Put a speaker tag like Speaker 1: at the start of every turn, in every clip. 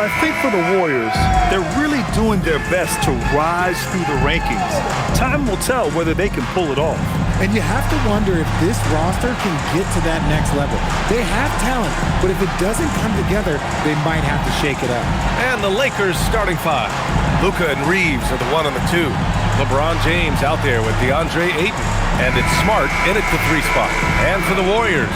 Speaker 1: I think for the Warriors, they're really doing their best to rise through the rankings. Time will tell whether they can pull it off.
Speaker 2: And you have to wonder if this roster can get to that next level. They have talent, but if it doesn't come together, they might have to shake it up.
Speaker 3: And the Lakers starting five. Luka and Reeves are the 1 and the 2. LeBron James out there with DeAndre Ayton. And it's Smart in at the 3 spot. And for the Warriors,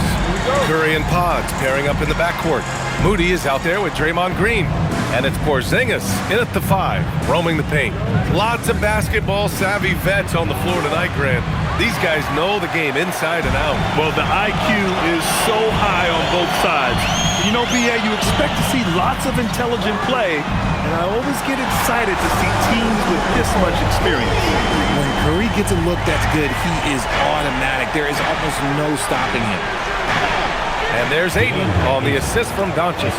Speaker 3: Curry and Pods pairing up in the backcourt. Moody is out there with Draymond Green. And it's Porzingis in at the 5, roaming the paint. Lots of basketball-savvy vets on the floor tonight, Grant. These guys know the game inside and out.
Speaker 1: Well, the IQ is so high on both sides. You know, B.A., you expect to see lots of intelligent play, and I always get excited to see teams with this much experience.
Speaker 2: When Curry gets a look that's good, he is automatic. There is almost no stopping him.
Speaker 3: And there's Ayton on the assist from Doncic.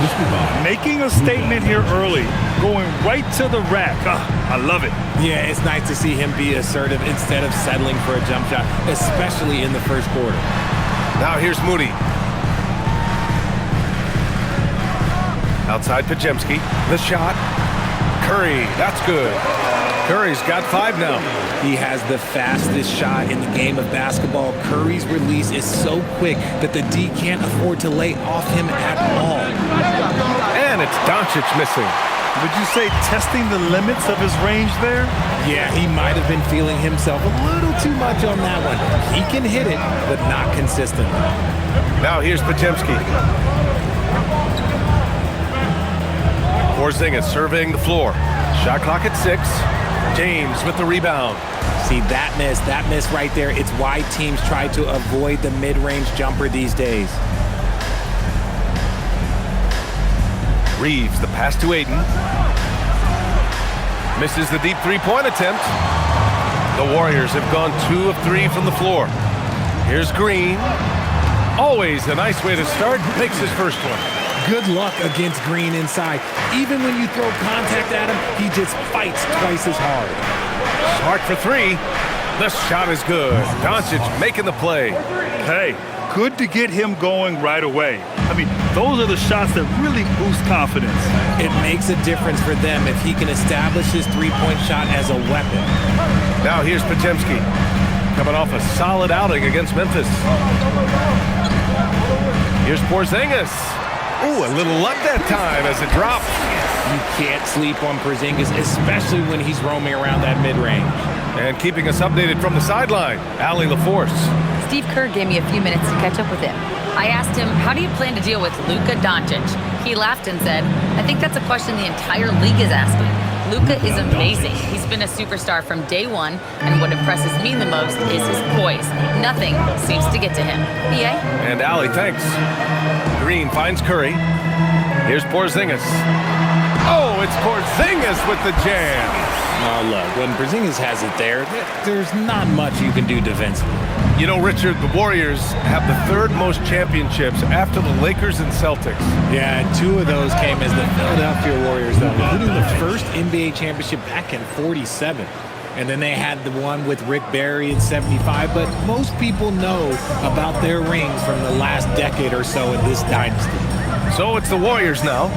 Speaker 1: Making a statement here early, going right to the rack. I love it.
Speaker 2: Yeah, it's nice to see him be assertive instead of settling for a jump shot, especially in the first quarter.
Speaker 3: Now here's Moody. Outside Podziemski. The shot. Curry, that's good. Curry's got 5 now.
Speaker 2: He has the fastest shot in the game of basketball. Curry's release is so quick that the D can't afford to lay off him at all.
Speaker 3: And it's Doncic missing.
Speaker 1: Would you say testing the limits of his range there?
Speaker 2: Yeah, he might have been feeling himself a little too much on that one. He can hit it, but not consistently.
Speaker 3: Now here's Podziemski. Porzingis surveying the floor. Shot clock at 6. James with the rebound.
Speaker 2: See, that miss right there, it's why teams try to avoid the mid-range jumper these days.
Speaker 3: Reeves, the pass to Ayton. Misses the deep three-point attempt. The Warriors have gone 2 of 3 from the floor. Here's Green. Always a nice way to start. Makes his first one.
Speaker 2: Good luck against Green inside. Even when you throw contact at him, he just fights twice as hard.
Speaker 3: Smart for 3. The shot is good. Doncic making the play.
Speaker 1: Hey, good to get him going right away. I mean, those are the shots that really boost confidence.
Speaker 2: It makes a difference for them if he can establish his three-point shot as a weapon.
Speaker 3: Now here's Podziemski, coming off a solid outing against Memphis. Here's Porzingis. Ooh, a little luck that time as it drops.
Speaker 2: You can't sleep on Porzingis, especially when he's roaming around that mid-range.
Speaker 3: And keeping us updated from the sideline, Allie LaForce.
Speaker 4: Steve Kerr gave me a few minutes to catch up with him. I asked him, how do you plan to deal with Luka Doncic? He laughed and said, I think that's a question the entire league is asking. Luka is amazing. He's been a superstar from day one, and what impresses me the most is his poise. Nothing seems to get to him. B.A.?
Speaker 3: And Allie, thanks. Green finds Curry. Here's Porzingis. Oh, it's Porzingis with the jam.
Speaker 2: Oh, look, when Porzingis has it there, there's not much you can do defensively.
Speaker 3: You know, Richard, the Warriors have the 3rd most championships after the Lakers and Celtics.
Speaker 2: Yeah, and 2 of those came as the Philadelphia Warriors, though, including the first NBA championship back in '47. And then they had the one with Rick Barry in '75, but most people know about their rings from the last decade or so in this dynasty.
Speaker 3: So it's the Warriors now,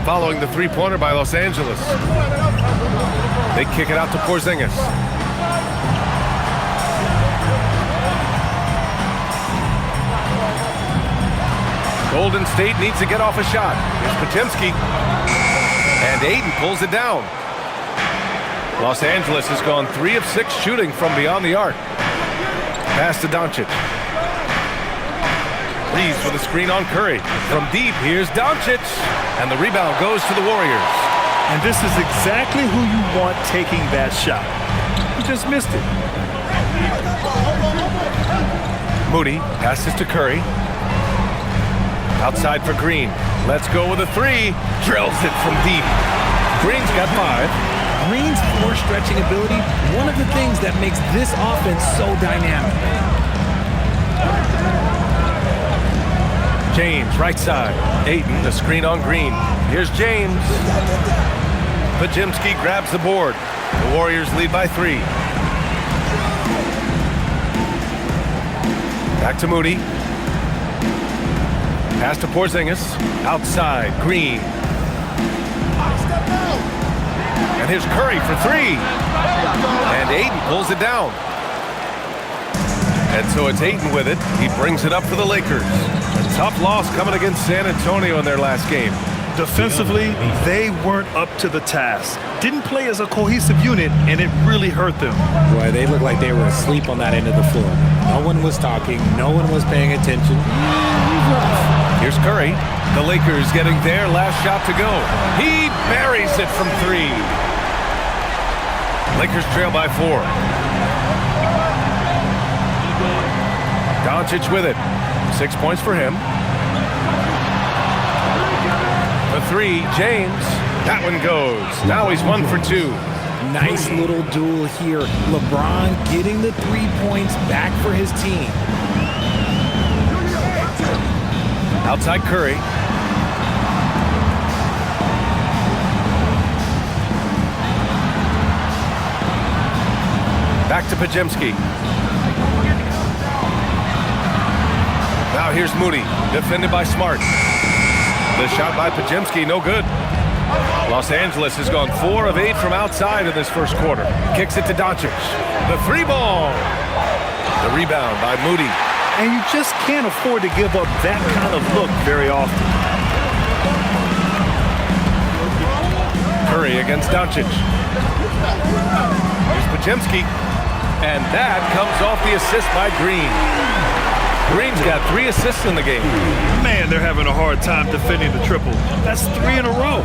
Speaker 3: following the three-pointer by Los Angeles. They kick it out to Porzingis. Golden State needs to get off a shot. Here's Podziemski. And Ayton pulls it down. Los Angeles has gone 3 of 6 shooting from beyond the arc. Pass to Doncic. Reeves with a screen on Curry. From deep, here's Doncic. And the rebound goes to the Warriors.
Speaker 1: And this is exactly who you want taking that shot. You just missed it.
Speaker 3: Moody passes to Curry. Outside for Green. Let's go with a 3. Drills it from deep. Green's got 5.
Speaker 2: Green's floor stretching ability, one of the things that makes this offense so dynamic.
Speaker 3: James, right side. Ayton, the screen on Green. Here's James. Podziemski grabs the board. The Warriors lead by 3. Back to Moody. Pass to Porzingis. Outside, Green. And here's Curry for three. And Ayton pulls it down. And so it's Ayton with it. He brings it up for the Lakers. A tough loss coming against San Antonio in their last game.
Speaker 1: Defensively, they weren't up to the task. Didn't play as a cohesive unit, and it really hurt them.
Speaker 2: Boy, they looked like they were asleep on that end of the floor. No one was talking. No one was paying attention.
Speaker 3: Here's Curry. The Lakers getting their last shot to go. He buries it from three. Lakers trail by 4. Doncic with it. 6 points for him. The three, James. That one goes. Now he's 1 for 2.
Speaker 2: Nice little duel here. LeBron getting the 3 points back for his team.
Speaker 3: Outside Curry. Back to Pajemski. Now here's Moody, defended by Smart. The shot by Pajemski, no good. Los Angeles has gone 4 of 8 from outside in this first quarter. Kicks it to Doncic. The 3-ball. The rebound by Moody.
Speaker 1: And you just can't afford to give up that kind of look very often.
Speaker 3: Curry against Doncic. Here's Pajemski. And that comes off the assist by Green. Green's got 3 assists in the game.
Speaker 1: Man, they're having a hard time defending the triple. That's 3 in a row.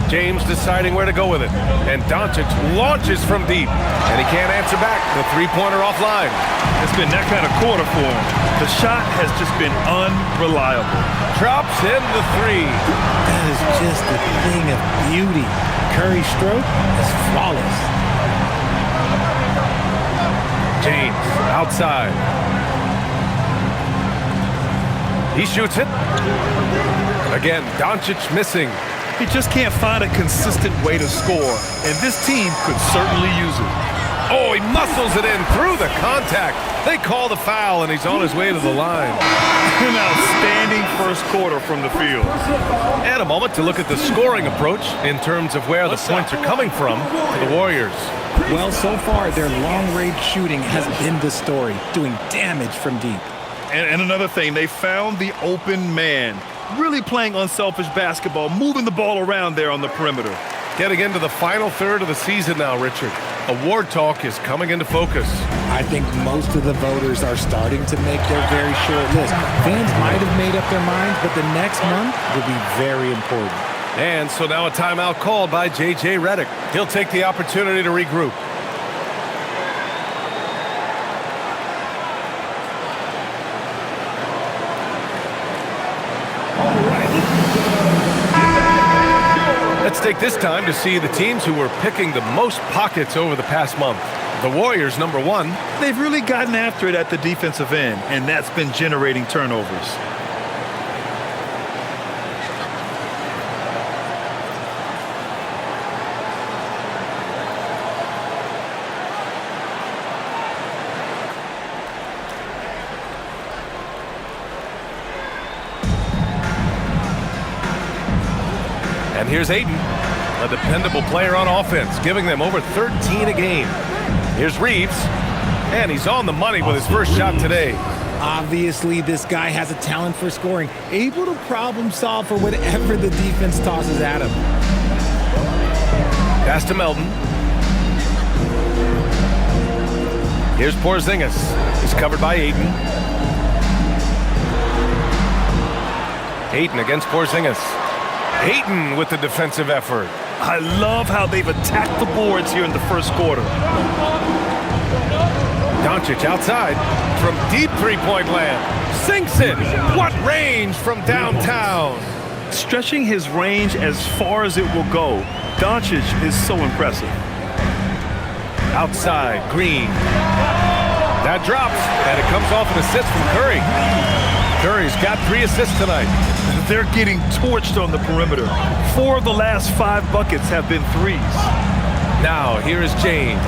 Speaker 3: James deciding where to go with it. And Doncic launches from deep. And he can't answer back. The three-pointer offline.
Speaker 1: It's been that kind of quarter for him. The shot has just been unreliable.
Speaker 3: Drops in the 3.
Speaker 2: That is just a thing of beauty. Curry's stroke is flawless.
Speaker 3: James outside. He shoots it. Again, Doncic missing.
Speaker 1: He just can't find a consistent way to score, and this team could certainly use it.
Speaker 3: Oh, he muscles it in through the contact. They call the foul, and he's on his way to the line.
Speaker 1: An outstanding first quarter from the field.
Speaker 3: And a moment to look at the scoring approach in terms of where the points are coming from for the Warriors.
Speaker 2: Well, so far, their long-range shooting has been the story, doing damage from deep.
Speaker 1: And another thing, they found the open man. Really playing unselfish basketball, moving the ball around there on the perimeter.
Speaker 3: Getting into the final third of the season now, Richard. Award talk is coming into focus.
Speaker 2: I think most of the voters are starting to make their very short list. Fans might have made up their minds, but the next month will be very important.
Speaker 3: And so now a timeout called by J.J. Redick. He'll take the opportunity to regroup. Let's take this time to see the teams who were picking the most pockets over the past month. The Warriors, number 1.
Speaker 1: They've really gotten after it at the defensive end, and that's been generating turnovers.
Speaker 3: And here's Ayton, a dependable player on offense, giving them over 13 a game. Here's Reeves, and he's on the money with his first shot today.
Speaker 2: Obviously, this guy has a talent for scoring, able to problem solve for whatever the defense tosses at him.
Speaker 3: Pass to Melton. Here's Porzingis. He's covered by Ayton. Ayton against Porzingis. Ayton with the defensive effort.
Speaker 1: I love how they've attacked the boards here in the first quarter.
Speaker 3: Doncic outside from deep three-point land. Sinks it. What range from downtown.
Speaker 1: Stretching his range as far as it will go. Doncic is so impressive.
Speaker 3: Outside, Green. That drops, and it comes off an assist from Curry. Curry's got 3 assists tonight.
Speaker 1: They're getting torched on the perimeter. 4 of the last 5 buckets have been threes.
Speaker 3: Now, here is James.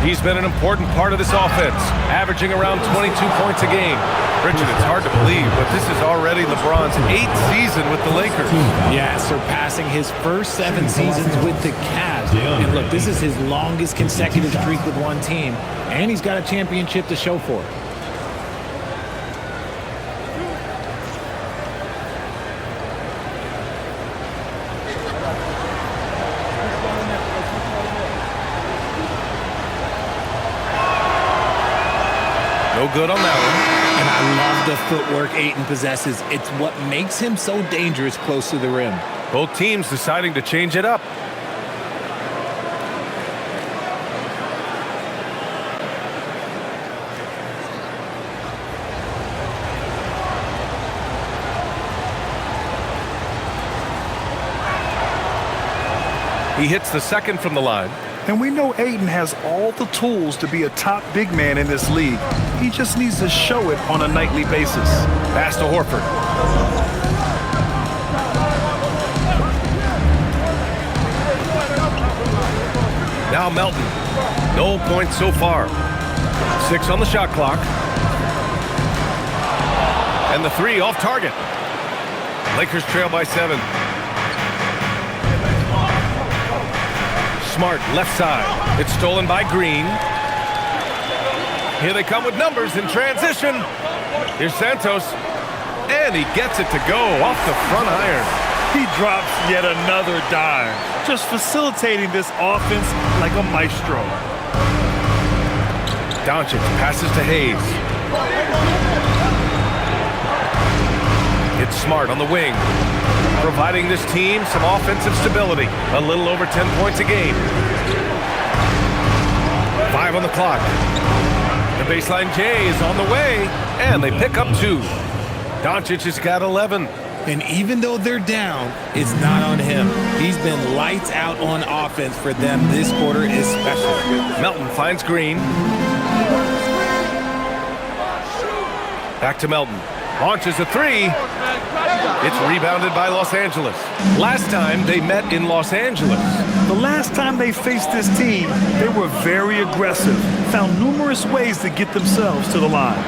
Speaker 3: He's been an important part of this offense, averaging around 22 points a game. Richard, it's hard to believe, but this is already LeBron's 8th season with the Lakers.
Speaker 2: Yeah, surpassing his first 7 seasons with the Cavs. And look, this is his longest consecutive streak with one team, and he's got a championship to show for it.
Speaker 3: No good on that one.
Speaker 2: And I love the footwork Ayton possesses. It's what makes him so dangerous close to the rim.
Speaker 3: Both teams deciding to change it up. He hits the second from the line.
Speaker 1: And we know Ayton has all the tools to be a top big man in this league. He just needs to show it on a nightly basis.
Speaker 3: Pass to Horford. Now Melton. No points so far. 6 on the shot clock. And the 3 off target. Lakers trail by 7. Smart, left side. It's stolen by Green. Here they come with numbers in transition. Here's Santos. And he gets it to go off the front iron.
Speaker 1: He drops yet another dime, just facilitating this offense like a maestro.
Speaker 3: Doncic passes to Hayes. It's Smart on the wing, providing this team some offensive stability. A little over 10 points a game. 5 on the clock. The baseline J is on the way, and they pick up 2. Doncic has got 11.
Speaker 2: And even though they're down, it's not on him. He's been lights out on offense for them this quarter especially.
Speaker 3: Melton finds Green. Back to Melton. Launches a 3. It's rebounded by Los Angeles. Last time they met in Los Angeles.
Speaker 1: The last time they faced this team, they were very aggressive, found numerous ways to get themselves to the line.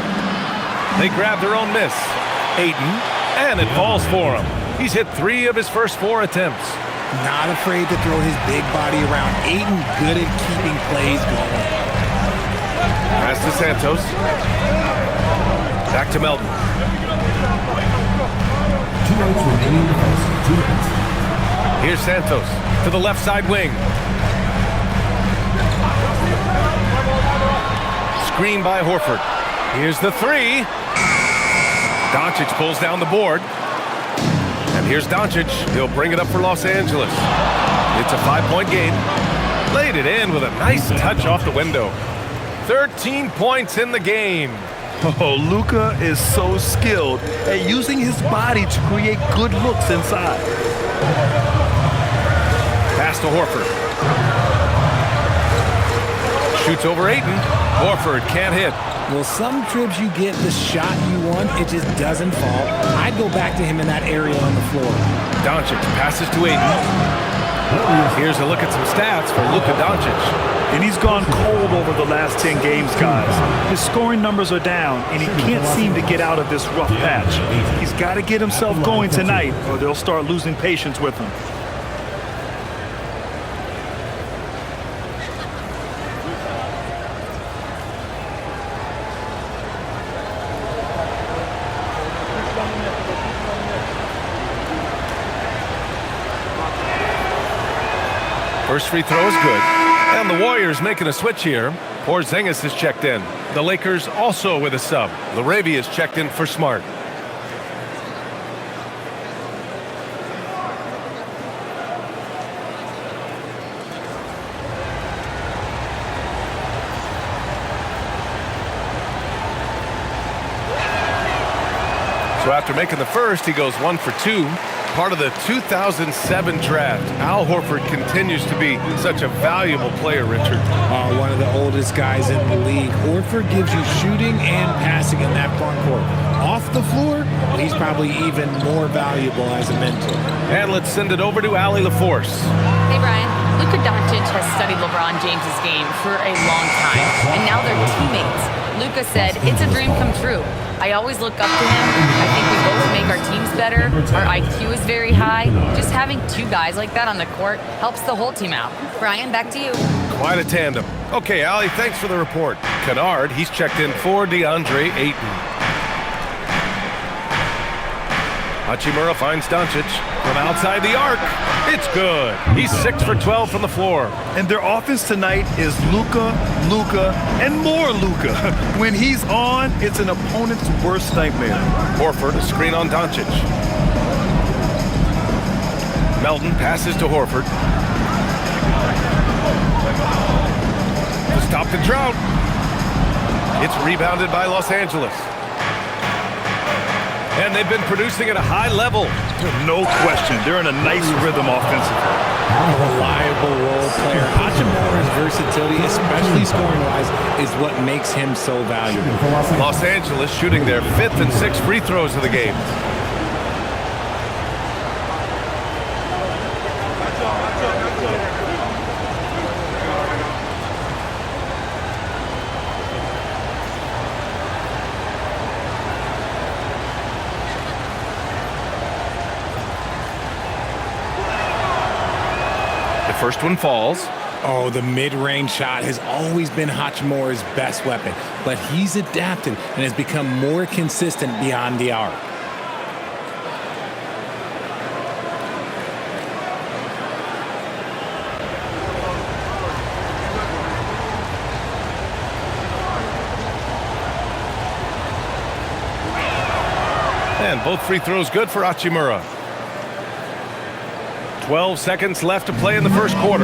Speaker 3: They grab their own miss. Ayton, and it falls for him. He's hit 3 of his first 4 attempts.
Speaker 2: Not afraid to throw his big body around. Ayton good at keeping plays going.
Speaker 3: Pass to Santos. Back to Melton.
Speaker 5: 2 minutes remaining in the first. 2 minutes.
Speaker 3: Here's Santos to the left side wing. Screen by Horford. Here's the 3. Doncic pulls down the board. And here's Doncic. He'll bring it up for Los Angeles. It's a 5-point game. Laid it in with a nice touch off the window. 13 points in the game.
Speaker 1: Oh, Luka is so skilled at using his body to create good looks inside.
Speaker 3: Pass to Horford. Shoots over Ayton. Horford can't hit.
Speaker 2: Well, some trips you get the shot you want, it just doesn't fall. I'd go back to him in that area on the floor.
Speaker 3: Doncic passes to Ayton. Here's a look at some stats for Luka Doncic.
Speaker 1: And he's gone cold over the last 10 games, guys. His scoring numbers are down, and he can't seem to get out of this rough patch. He's got to get himself going tonight, or they'll start losing patience with him.
Speaker 3: First free throw is good. And the Warriors making a switch here. Porzingis is checked in. The Lakers also with a sub. Laravia is checked in for Smart. So after making the first, he goes 1 for 2. Part of the 2007 draft. Al Horford continues to be such a valuable player, Richard.
Speaker 2: One of the oldest guys in the league. Horford gives you shooting and passing in that front court. Off the floor, he's probably even more valuable as a mentor.
Speaker 3: And let's send it over to Allie LaForce.
Speaker 4: Hey, Brian. Luka Doncic has studied LeBron James's game for a long time, and now they're teammates. Luka said, "It's a dream come true. I always look up to him. I think we both make our teams better. Our IQ is very high. Just having two guys like that on the court helps the whole team out." Brian, back to you.
Speaker 3: Quite a tandem. Okay, Allie, thanks for the report. Kennard, he's checked in for DeAndre Ayton. Hachimura finds Doncic from outside the arc. It's good. He's 6 for 12 from the floor.
Speaker 1: And their offense tonight is Luka, and more Luka. When he's on, it's an opponent's worst nightmare.
Speaker 3: Horford, a screen on Doncic. Melton passes to Horford. To stop the drought. It's rebounded by Los Angeles. And they've been producing at a high level.
Speaker 1: No question. They're in a nice rhythm offensively.
Speaker 2: A reliable role player. Hachimura's versatility, especially scoring-wise, is what makes him so valuable.
Speaker 3: Los Angeles shooting their 5th and 6th free throws of the game. First one falls.
Speaker 2: Oh, the mid-range shot has always been Hachimura's best weapon, but he's adapted and has become more consistent beyond the arc.
Speaker 3: And both free throws good for Hachimura. 12 seconds left to play in the first quarter.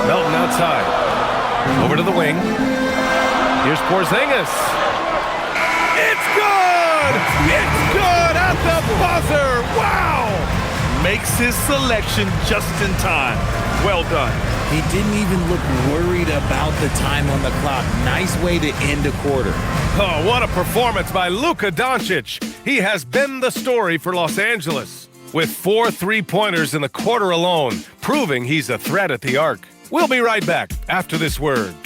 Speaker 3: Melton outside. Over to the wing. Here's Porzingis. It's good! It's good at the buzzer! Wow!
Speaker 1: Makes his selection just in time. Well done.
Speaker 2: He didn't even look worried about the time on the clock. Nice way to end a quarter.
Speaker 3: Oh, what a performance by Luka Doncic. He has been the story for Los Angeles, with 4 3-pointers in the quarter alone, proving he's a threat at the arc. We'll be right back after this word.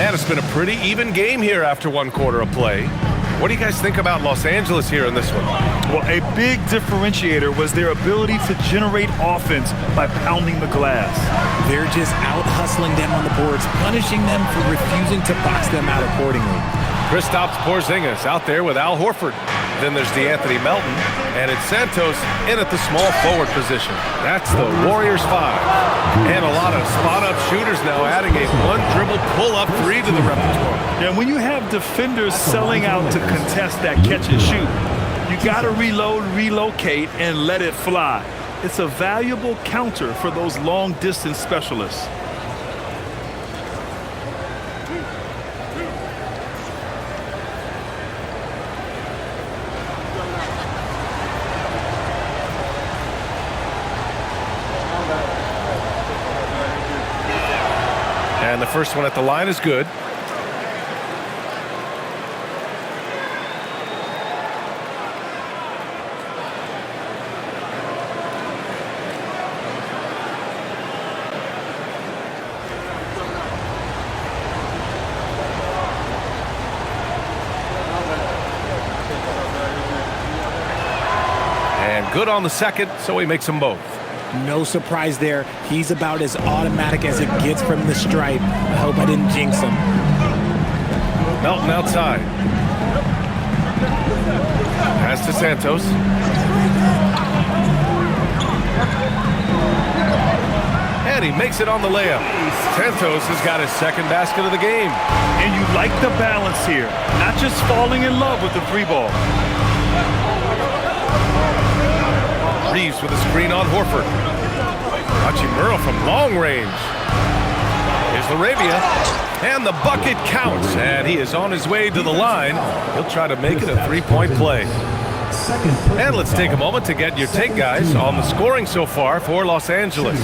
Speaker 3: And it's been a pretty even game here after one quarter of play. What do you guys think about Los Angeles here in this one?
Speaker 1: Well, a big differentiator was their ability to generate offense by pounding the glass.
Speaker 2: They're just out-hustling them on the boards, punishing them for refusing to box them out accordingly.
Speaker 3: Kristaps Porzingis out there with Al Horford. Then there's DeAnthony Melton, and it's Santos in at the small forward position. That's the Warriors 5. And a lot of spot-up shooters now, adding a one-dribble pull-up 3 to the repertoire.
Speaker 1: Yeah, when you have defenders selling out to contest that catch and shoot, you got to reload, relocate, and let it fly. It's a valuable counter for those long-distance specialists.
Speaker 3: And the first one at the line is good. And good on the second, so he makes them both.
Speaker 2: No surprise there. He's about as automatic as it gets from the stripe. I hope I didn't jinx him.
Speaker 3: Melton outside. Pass to Santos. And he makes it on the layup. Santos has got his second basket of the game.
Speaker 1: And you like the balance here, not just falling in love with the free ball.
Speaker 3: Reeves with a screen on Horford. Hachimura from long range. Here's Arabia, and the bucket counts, and he is on his way to the line. He'll try to make it a three-point play. And let's take a moment to get your take, guys, on the scoring so far for Los Angeles.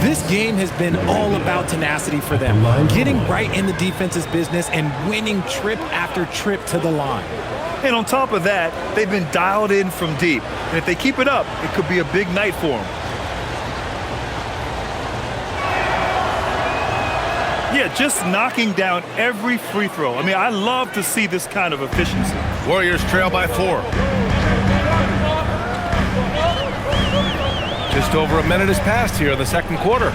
Speaker 2: This game has been all about tenacity for them, getting right in the defense's business and winning trip after trip to the line.
Speaker 1: And on top of that, they've been dialed in from deep. And if they keep it up, it could be a big night for them. Yeah, just knocking down every free throw. I mean, I love to see this kind of efficiency.
Speaker 3: Warriors trail by 4. Just over a minute has passed here in the second quarter.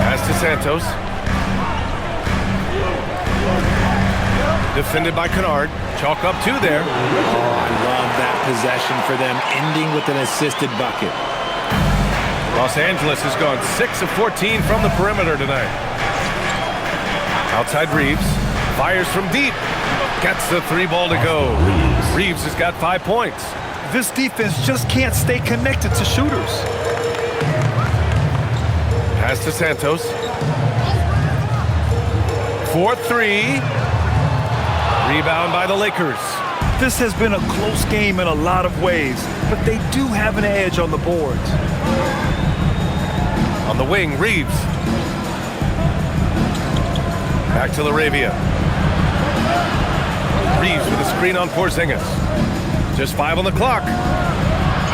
Speaker 3: Pass to Santos. Defended by Kennard. Chalk up 2 there.
Speaker 2: Oh, I love that possession for them, ending with an assisted bucket.
Speaker 3: Los Angeles has gone 6 of 14 from the perimeter tonight. Outside Reeves. Fires from deep. Gets the 3-ball to go. Reeves has got 5 points.
Speaker 1: This defense just can't stay connected to shooters.
Speaker 3: Pass to Santos. 4-3. Rebound by the Lakers.
Speaker 1: This has been a close game in a lot of ways, but they do have an edge on the boards.
Speaker 3: On the wing, Reeves. Back to Arabia. Reeves with a screen on Porzingis. Just 5 on the clock.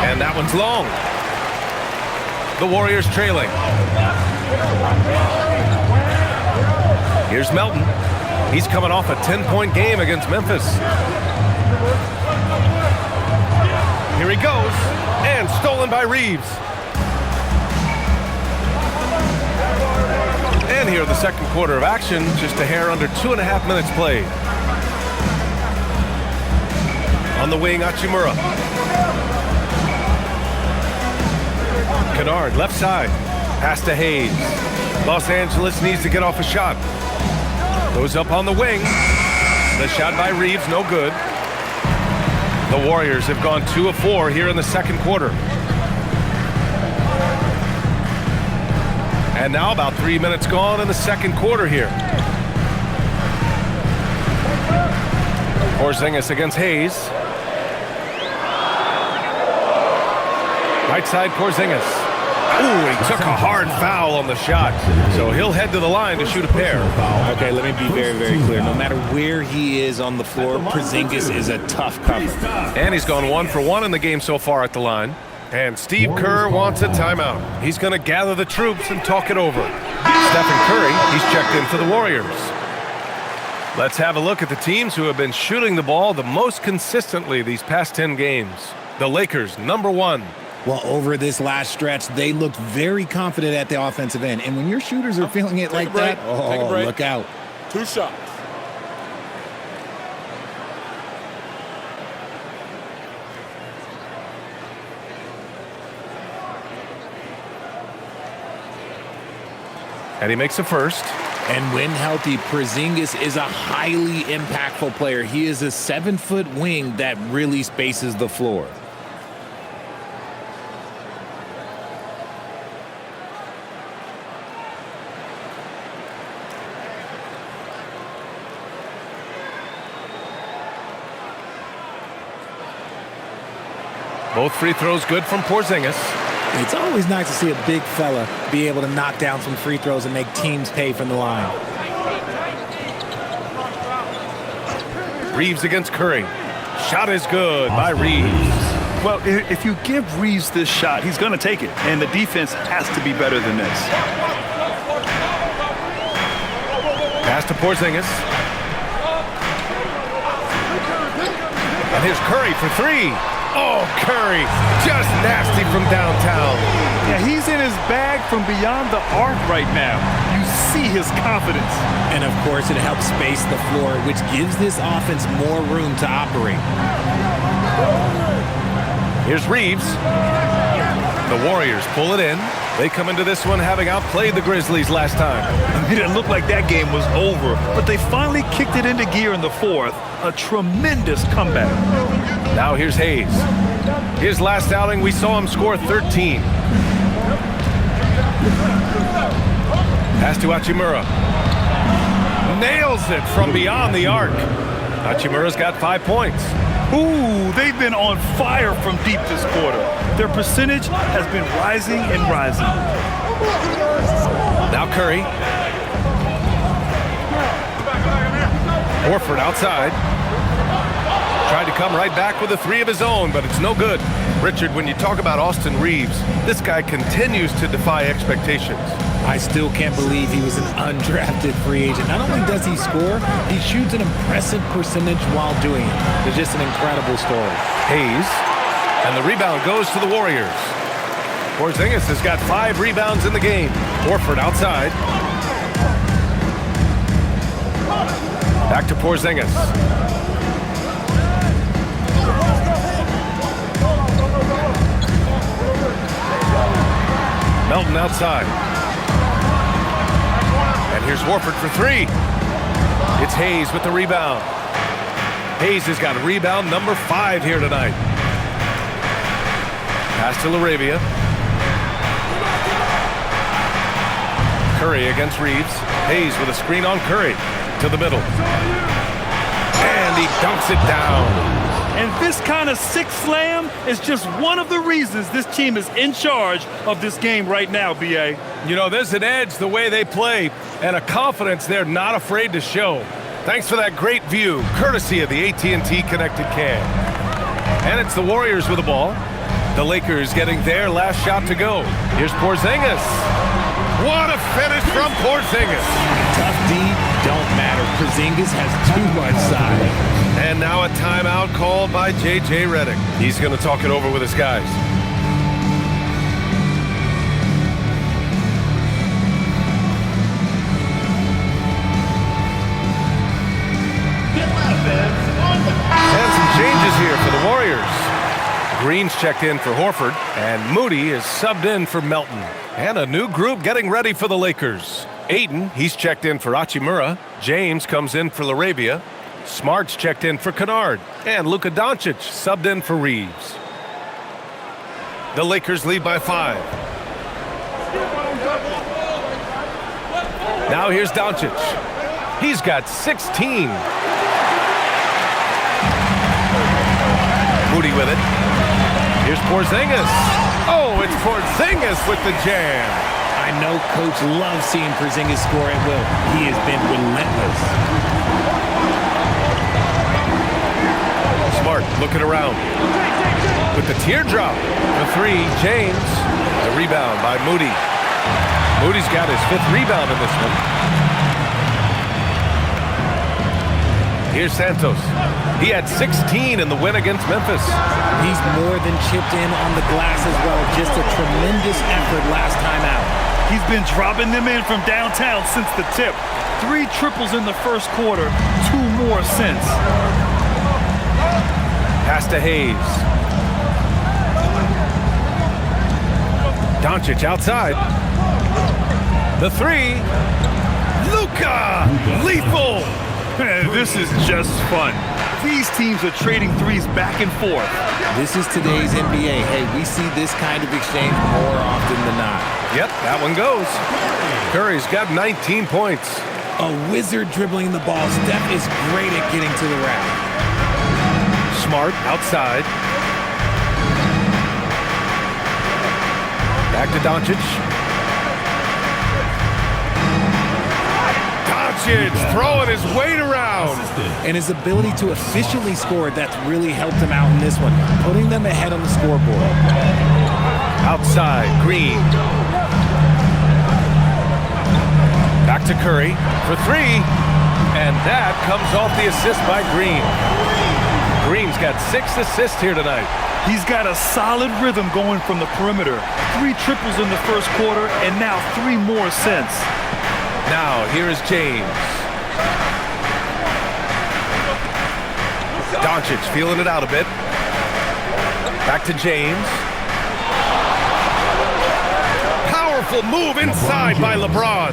Speaker 3: And that one's long. The Warriors trailing. Here's Melton. He's coming off a 10-point game against Memphis. Here he goes. And stolen by Reeves. And here in the second quarter of action, just a hair under 2.5 minutes played. On the wing, Hachimura. Kennard, left side. Pass to Hayes. Los Angeles needs to get off a shot. Goes up on the wing. The shot by Reeves, no good. The Warriors have gone 2 of 4 here in the second quarter. And now about 3 minutes gone in the second quarter here. Porzingis against Hayes. Right side, Porzingis. Ooh, he took a hard foul on the shot. So he'll head to the line to shoot a pair.
Speaker 2: Okay, let me be very, very clear. No matter where he is on the floor, Porzingis is a tough cover.
Speaker 3: And he's gone 1 for 1 in the game so far at the line. And Steve Kerr wants a timeout. He's going to gather the troops and talk it over. Stephen Curry, he's checked in for the Warriors. Let's have a look at the teams who have been shooting the ball the most consistently these past 10 games. The Lakers, number 1.
Speaker 2: Well, over this last stretch, they looked very confident at the offensive end. And when your shooters are feeling it like that, oh, look out.
Speaker 6: 2 shots.
Speaker 3: And he makes a first.
Speaker 2: And when healthy, Porzingis is a highly impactful player. He is a 7-foot wing that really spaces the floor.
Speaker 3: Both free throws good from Porzingis.
Speaker 2: It's always nice to see a big fella be able to knock down some free throws and make teams pay from the line.
Speaker 3: Reeves against Curry. Shot is good by Reeves.
Speaker 1: Well, if you give Reeves this shot, he's going to take it. And the defense has to be better than this.
Speaker 3: Pass to Porzingis. And here's Curry for 3. Oh, Curry, just nasty from downtown.
Speaker 1: Yeah, he's in his bag from beyond the arc right now. You see his confidence.
Speaker 2: And, of course, it helps space the floor, which gives this offense more room to operate.
Speaker 3: Here's Reeves. The Warriors pull it in. They come into this one having outplayed the Grizzlies last time.
Speaker 1: It didn't look like that game was over, but they finally kicked it into gear in the fourth. A tremendous comeback.
Speaker 3: Now here's Hayes. His last outing, we saw him score 13. Pass to Hachimura. Nails it from beyond the arc. Hachimura's got 5 points.
Speaker 1: Ooh, they've been on fire from deep this quarter. Their percentage has been rising and rising.
Speaker 3: Now Curry. Horford outside. Tried to come right back with a 3 of his own, but it's no good. Richard, when you talk about Austin Reeves, this guy continues to defy expectations.
Speaker 2: I still can't believe he was an undrafted free agent. Not only does he score, he shoots an impressive percentage while doing it. It's just an incredible story.
Speaker 3: Hayes, and the rebound goes to the Warriors. Porzingis has got 5 rebounds in the game. Horford outside. Back to Porzingis. Melton outside. And here's Horford for 3. It's Hayes with the rebound. Hayes has got rebound number 5 here tonight. Pass to LaRavia. Curry against Reeves. Hayes with a screen on Curry. To the middle. And he dunks it down.
Speaker 1: And this kind of six slam is just one of the reasons this team is in charge of this game right now, B.A.
Speaker 3: You know, there's an edge the way they play and a confidence they're not afraid to show. Thanks for that great view, courtesy of the AT&T Connected Cam. And it's the Warriors with the ball. The Lakers getting their last shot to go. Here's Porzingis. What a finish from Porzingis.
Speaker 2: Tough D, don't matter. Porzingis has too much size.
Speaker 3: And now a timeout called by J.J. Redick. He's going to talk it over with his guys. And some changes here for the Warriors. Green's checked in for Horford, and Moody is subbed in for Melton. And a new group getting ready for the Lakers. Ayton, he's checked in for Hachimura. James comes in for LaRavia. Smart's checked in for Kennard. And Luka Doncic subbed in for Reeves. The Lakers lead by 5. Now here's Doncic. He's got 16. Moody with it. Here's Porzingis. Oh, it's Porzingis with the jam.
Speaker 2: I know Coach loves seeing Porzingis score at will. He has been relentless.
Speaker 3: Smart looking around. With the teardrop. The 3, James. The rebound by Moody. Moody's got his 5th rebound in this one. Here's Santos. He had 16 in the win against Memphis.
Speaker 2: He's more than chipped in on the glass as well. Just a tremendous effort last time out.
Speaker 1: He's been dropping them in from downtown since the tip. 3 triples in the first quarter, 2 more since.
Speaker 3: Pass to Hayes. Doncic outside. The 3. Luka! Lethal!
Speaker 1: This is just fun. These teams are trading threes back and forth.
Speaker 2: This is today's NBA. Hey, we see this kind of exchange more often than not.
Speaker 3: Yep, that one goes. Curry's got 19 points.
Speaker 2: A wizard dribbling the ball. Steph is great at getting to the rack.
Speaker 3: Smart outside. Back to Doncic. Doncic throwing his weight around.
Speaker 2: And his ability to efficiently score, that's really helped him out in this one, putting them ahead on the scoreboard.
Speaker 3: Outside, Green. Back to Curry for 3. And that comes off the assist by Green. Green's got 6 assists here tonight.
Speaker 1: He's got a solid rhythm going from the perimeter. 3 triples in the first quarter, and now 3 more since.
Speaker 3: Now, here is James. Doncic feeling it out a bit. Back to James. Powerful move inside by LeBron.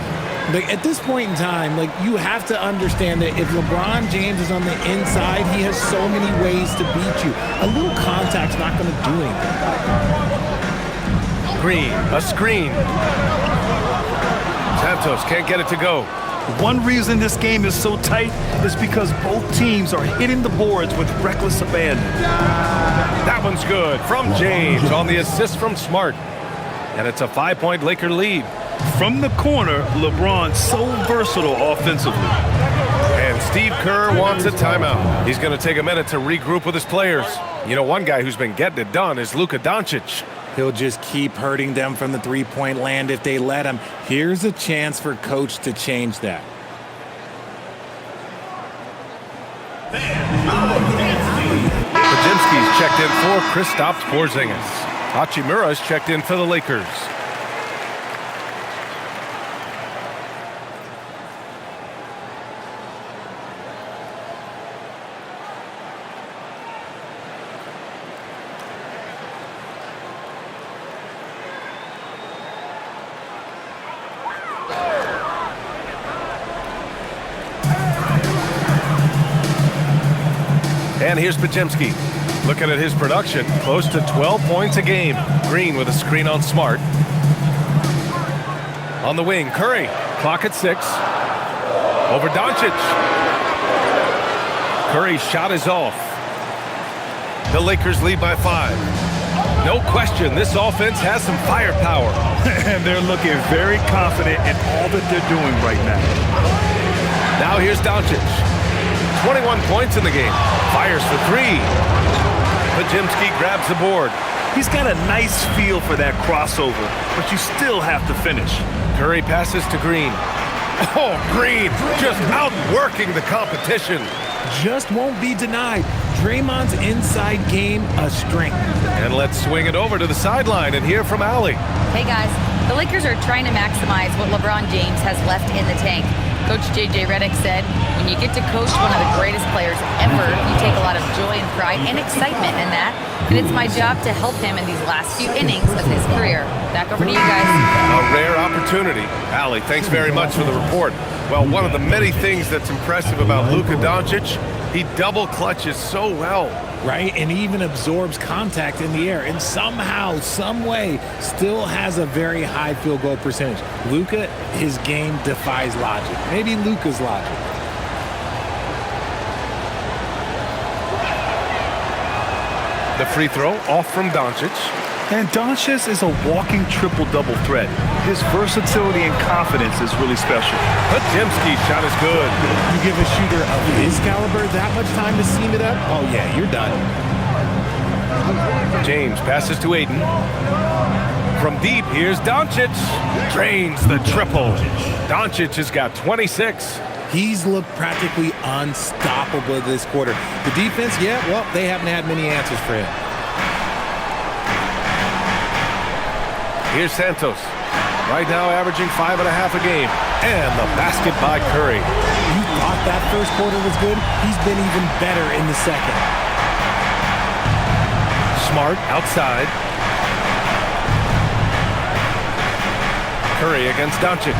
Speaker 2: Like, at this point in time, like, you have to understand that if LeBron James is on the inside, he has so many ways to beat you. A little contact's not going to do anything.
Speaker 3: Green, a screen. Santos can't get it to go.
Speaker 1: One reason this game is so tight is because both teams are hitting the boards with reckless abandon.
Speaker 3: That one's good from James on the assist from Smart. And it's a 5-point Laker lead.
Speaker 1: From the corner, LeBron's so versatile offensively.
Speaker 3: And Steve Kerr wants a timeout. He's going to take a minute to regroup with his players. You know, one guy who's been getting it done is Luka Doncic.
Speaker 2: He'll just keep hurting them from the three-point land if they let him. Here's a chance for Coach to change that.
Speaker 3: Podziemski's checked in for Kristaps Porzingis. Hachimura's checked in for the Lakers. And here's Podziemski. Looking at his production, close to 12 points a game. Green with a screen on Smart. On the wing, Curry. Clock at 6. Over Doncic. Curry's shot is off. The Lakers lead by 5. No question, this offense has some firepower.
Speaker 1: And they're looking very confident in all that they're doing right now.
Speaker 3: Now here's Doncic. 21 points in the game. Fires for 3. Podziemski grabs the board.
Speaker 1: He's got a nice feel for that crossover, but you still have to finish.
Speaker 3: Curry passes to Green. Oh, Green just outworking the competition.
Speaker 2: Just won't be denied. Draymond's inside game a strength.
Speaker 3: And let's swing it over to the sideline and hear from Allie.
Speaker 4: Hey guys, the Lakers are trying to maximize what LeBron James has left in the tank. Coach J.J. Redick said, when you get to coach one of the greatest players ever, you take a lot of joy and pride and excitement in that. And it's my job to help him in these last few innings of his career. Back over to you guys.
Speaker 3: A rare opportunity. Allie, thanks very much for the report. Well, one of the many things that's impressive about Luka Doncic, he double clutches so well.
Speaker 2: Right, and even absorbs contact in the air, and somehow, some way, still has a very high field goal percentage. Luka, his game defies logic. Maybe Luka's logic.
Speaker 3: The free throw off from Doncic.
Speaker 1: And Doncic is a walking triple-double threat. His versatility and confidence is really special.
Speaker 3: Podziemski's shot is good.
Speaker 2: You give a shooter of his caliber that much time to seam it up, oh yeah, you're done.
Speaker 3: James passes to Ayton. From deep, here's Doncic. Drains the triple. Doncic has got 26.
Speaker 2: He's looked practically unstoppable this quarter. The defense, yeah, well, they haven't had many answers for him.
Speaker 3: Here's Santos. Right now averaging 5.5 a game. And the basket by Curry.
Speaker 2: You thought that first quarter was good? He's been even better in the second.
Speaker 3: Smart outside. Curry against Doncic.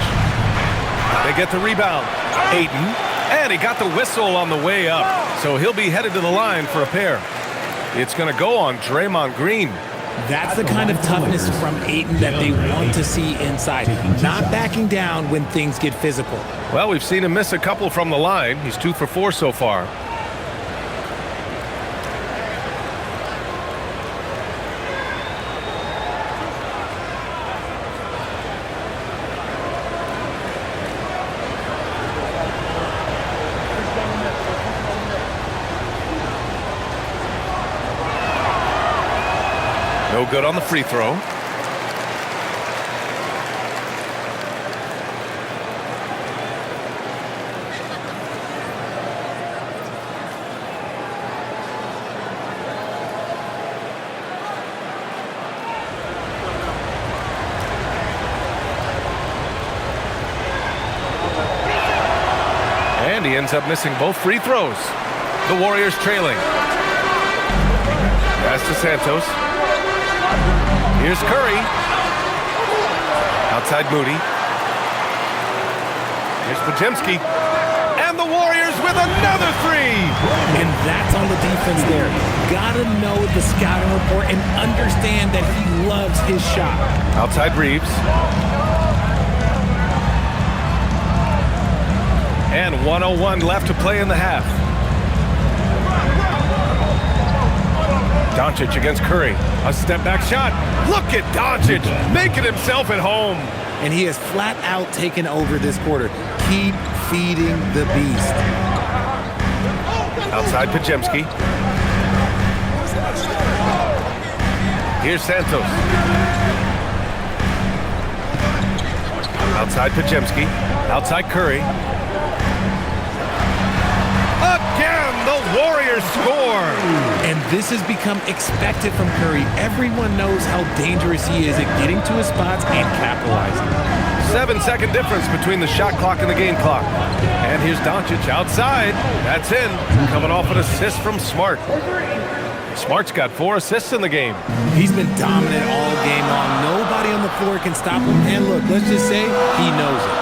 Speaker 3: They get the rebound. Ayton. And he got the whistle on the way up. So he'll be headed to the line for a pair. It's going to go on Draymond Green.
Speaker 2: That's the kind of toughness from Ayton that they want to see inside. Not backing down when things get physical.
Speaker 3: Well, we've seen him miss a couple from the line. He's 2 for 4 so far. No good on the free throw. And he ends up missing both free throws. The Warriors trailing. Pass to Santos. Here's Curry. Outside Moody. Here's Podziemski. And the Warriors with another 3.
Speaker 2: And that's on the defense there. Gotta know the scouting report and understand that he loves his shot.
Speaker 3: Outside Reeves. And 1:01 left to play in the half. Doncic against Curry. A step-back shot. Look at Doncic making himself at home.
Speaker 2: And he has flat out taken over this quarter. Keep feeding the beast.
Speaker 3: Outside Pajemski. Here's Santos. Outside Pajemski. Outside Curry. Again, the Warriors score.
Speaker 2: And this has become expected from Curry. Everyone knows how dangerous he is at getting to his spots and capitalizing.
Speaker 3: 7-second difference between the shot clock and the game clock. And here's Doncic outside. That's in. Coming off an assist from Smart. Smart's got 4 assists in the game.
Speaker 2: He's been dominant all game long. Nobody on the floor can stop him. And look, let's just say he knows it.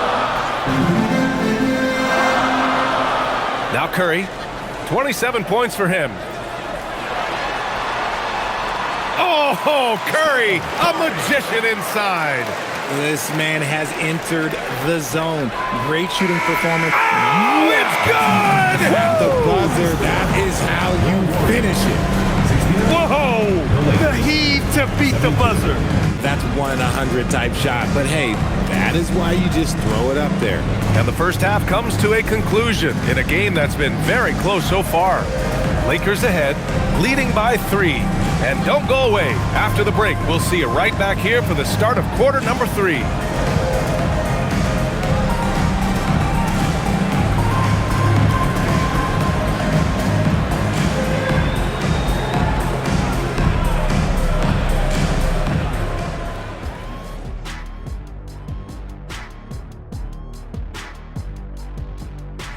Speaker 3: Now Curry, 27 points for him. Oh, Curry, a magician inside.
Speaker 2: This man has entered the zone. Great shooting performance.
Speaker 3: Oh, it's good!
Speaker 2: At the buzzer, that is how you finish it.
Speaker 1: Whoa! The heave to beat the buzzer.
Speaker 2: That's 1 in 100 type shot. But hey, that is why you just throw it up there.
Speaker 3: And the first half comes to a conclusion in a game that's been very close so far. Lakers ahead, leading by 3. And don't go away. After the break, we'll see you right back here for the start of quarter number 3.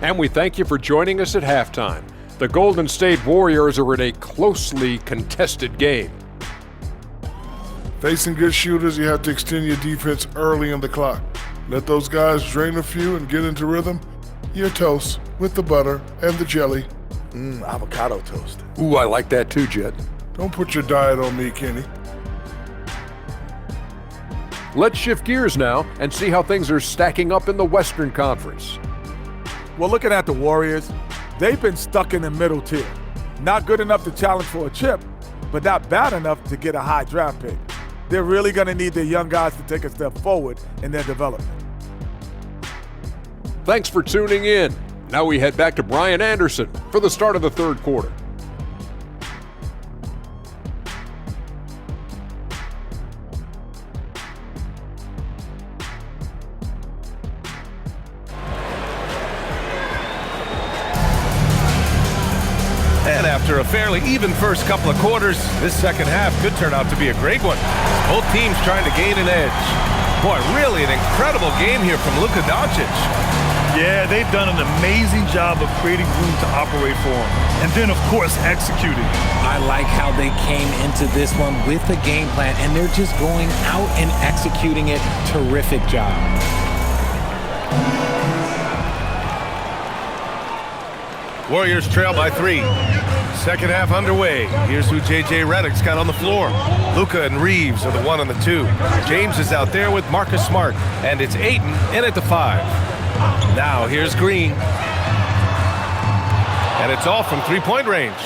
Speaker 6: And we thank you for joining us at halftime. The Golden State Warriors are in a closely contested game.
Speaker 7: Facing good shooters, you have to extend your defense early in the clock. Let those guys drain a few and get into rhythm. Your toast with the butter and the jelly.
Speaker 8: Avocado toast.
Speaker 6: Ooh, I like that too, Jet.
Speaker 7: Don't put your diet on me, Kenny.
Speaker 6: Let's shift gears now and see how things are stacking up in the Western Conference.
Speaker 8: Well, looking at the Warriors, they've been stuck in the middle tier. Not good enough to challenge for a chip, but not bad enough to get a high draft pick. They're really going to need their young guys to take a step forward in their development.
Speaker 6: Thanks for tuning in. Now we head back to Brian Anderson for the start of the third quarter.
Speaker 3: And after a fairly even first couple of quarters, this second half could turn out to be a great one. Both teams trying to gain an edge. Boy, really an incredible game here from Luka Doncic.
Speaker 1: Yeah, they've done an amazing job of creating room to operate for him. And then, of course, executing.
Speaker 2: I like how they came into this one with a game plan, and they're just going out and executing it. Terrific job.
Speaker 3: Warriors trail by 3. Second half underway. Here's who J.J. Redick's got on the floor. Luka and Reeves are the 1 and the 2. James is out there with Marcus Smart. And it's Ayton in at the 5. Now here's Green. And it's all from three-point range.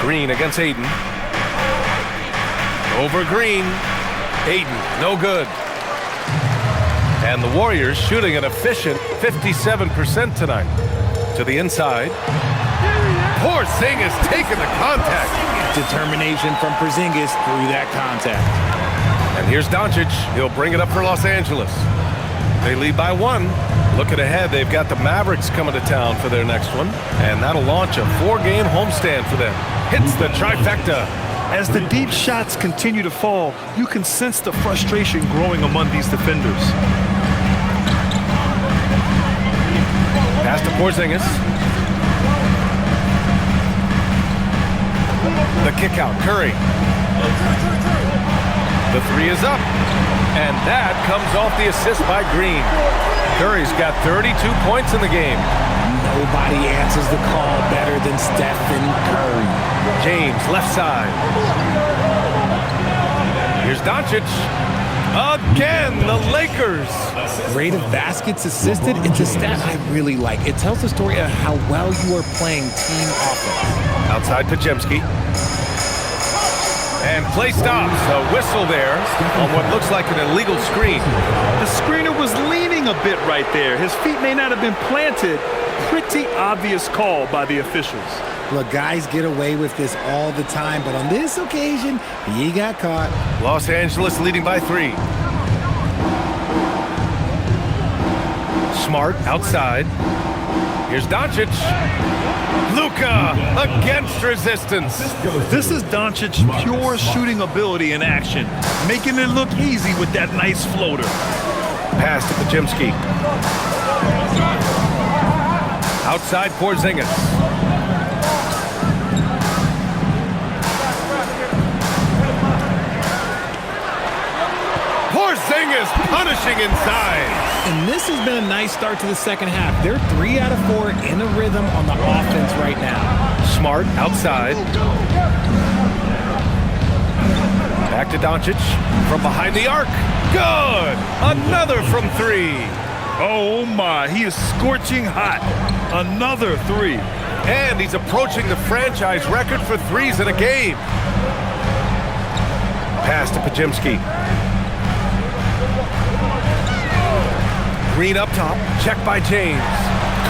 Speaker 3: Green against Ayton. Over Green. Ayton, no good. And the Warriors shooting an efficient 57% tonight. To the inside. Porzingis taking the contact.
Speaker 2: Determination from Porzingis through that contact.
Speaker 3: And here's Doncic. He'll bring it up for Los Angeles. They lead by 1. Looking ahead, they've got the Mavericks coming to town for their next one. And that'll launch a 4-game homestand for them. Hits the trifecta.
Speaker 1: As the deep shots continue to fall, you can sense the frustration growing among these defenders.
Speaker 3: Pass to Porzingis. The kick out, Curry. The 3 is up. And that comes off the assist by Green. Curry's got 32 points in the game.
Speaker 2: Nobody answers the call better than Stephen Curry.
Speaker 3: James, left side. Here's Doncic. Again, the Lakers.
Speaker 2: Rate of baskets assisted, it's a stat I really like. It tells the story of how well you are playing team offense.
Speaker 3: Outside Pajemski. And play stops. A whistle there on what looks like an illegal screen.
Speaker 1: The screener was leaning a bit right there. His feet may not have been planted. Pretty obvious call by the officials.
Speaker 2: Look, guys get away with this all the time, but on this occasion, he got caught.
Speaker 3: Los Angeles leading by 3. Smart outside. Here's Doncic. Luka against resistance.
Speaker 1: This is Doncic's pure shooting ability in action, making it look easy with that nice floater.
Speaker 3: Pass to Pajemski. Outside Porzingis. Porzingis punishing inside.
Speaker 2: And this has been a nice start to the second half. They're 3 out of 4 in a rhythm on the offense right now.
Speaker 3: Smart outside. Back to Doncic from behind the arc. Good. Another from 3.
Speaker 1: Oh my, he is scorching hot. Another 3.
Speaker 3: And he's approaching the franchise record for threes in a game. Pass to Pajemski. Green up top, checked by James.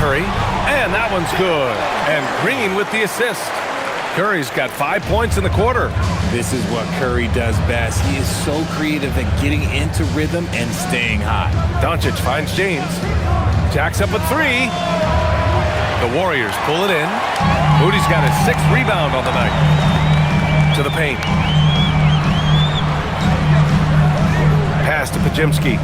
Speaker 3: Curry, and that one's good. And Green with the assist. Curry's got 5 points in the quarter.
Speaker 2: This is what Curry does best. He is so creative at getting into rhythm and staying hot.
Speaker 3: Doncic finds James. Jacks up a 3. The Warriors pull it in. Moody's got his 6th rebound on the night. To the paint. Pass to Pajemski.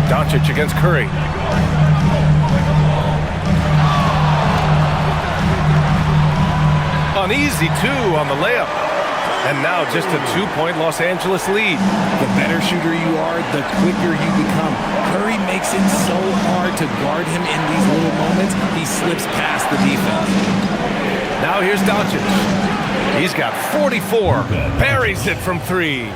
Speaker 3: Doncic against Curry. An easy 2 on the layup. And now just a 2-point Los Angeles lead.
Speaker 2: The better shooter you are, the quicker you become. Curry makes it so hard to guard him in these little moments. He slips past the defense.
Speaker 3: Now here's Doncic. He's got 44. Buries it from 3.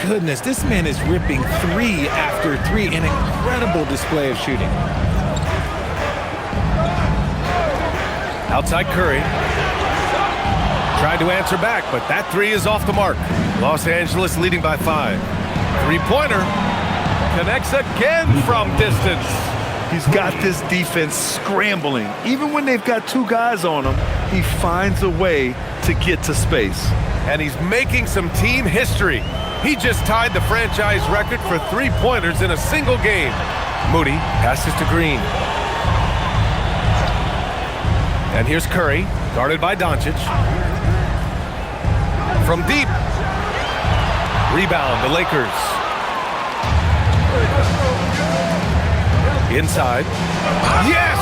Speaker 2: Goodness, this man is ripping 3 after 3. An incredible display of shooting.
Speaker 3: Outside Curry. Tried to answer back, but that 3 is off the mark. Los Angeles leading by 5. 3-pointer. Connects again from distance.
Speaker 1: He's got this defense scrambling. Even when they've got 2 guys on him, he finds a way to get to space.
Speaker 3: And he's making some team history. He just tied the franchise record for 3-pointers in a single game. Moody passes to Green. And here's Curry, guarded by Doncic. From deep. Rebound, the Lakers. Inside. Yes!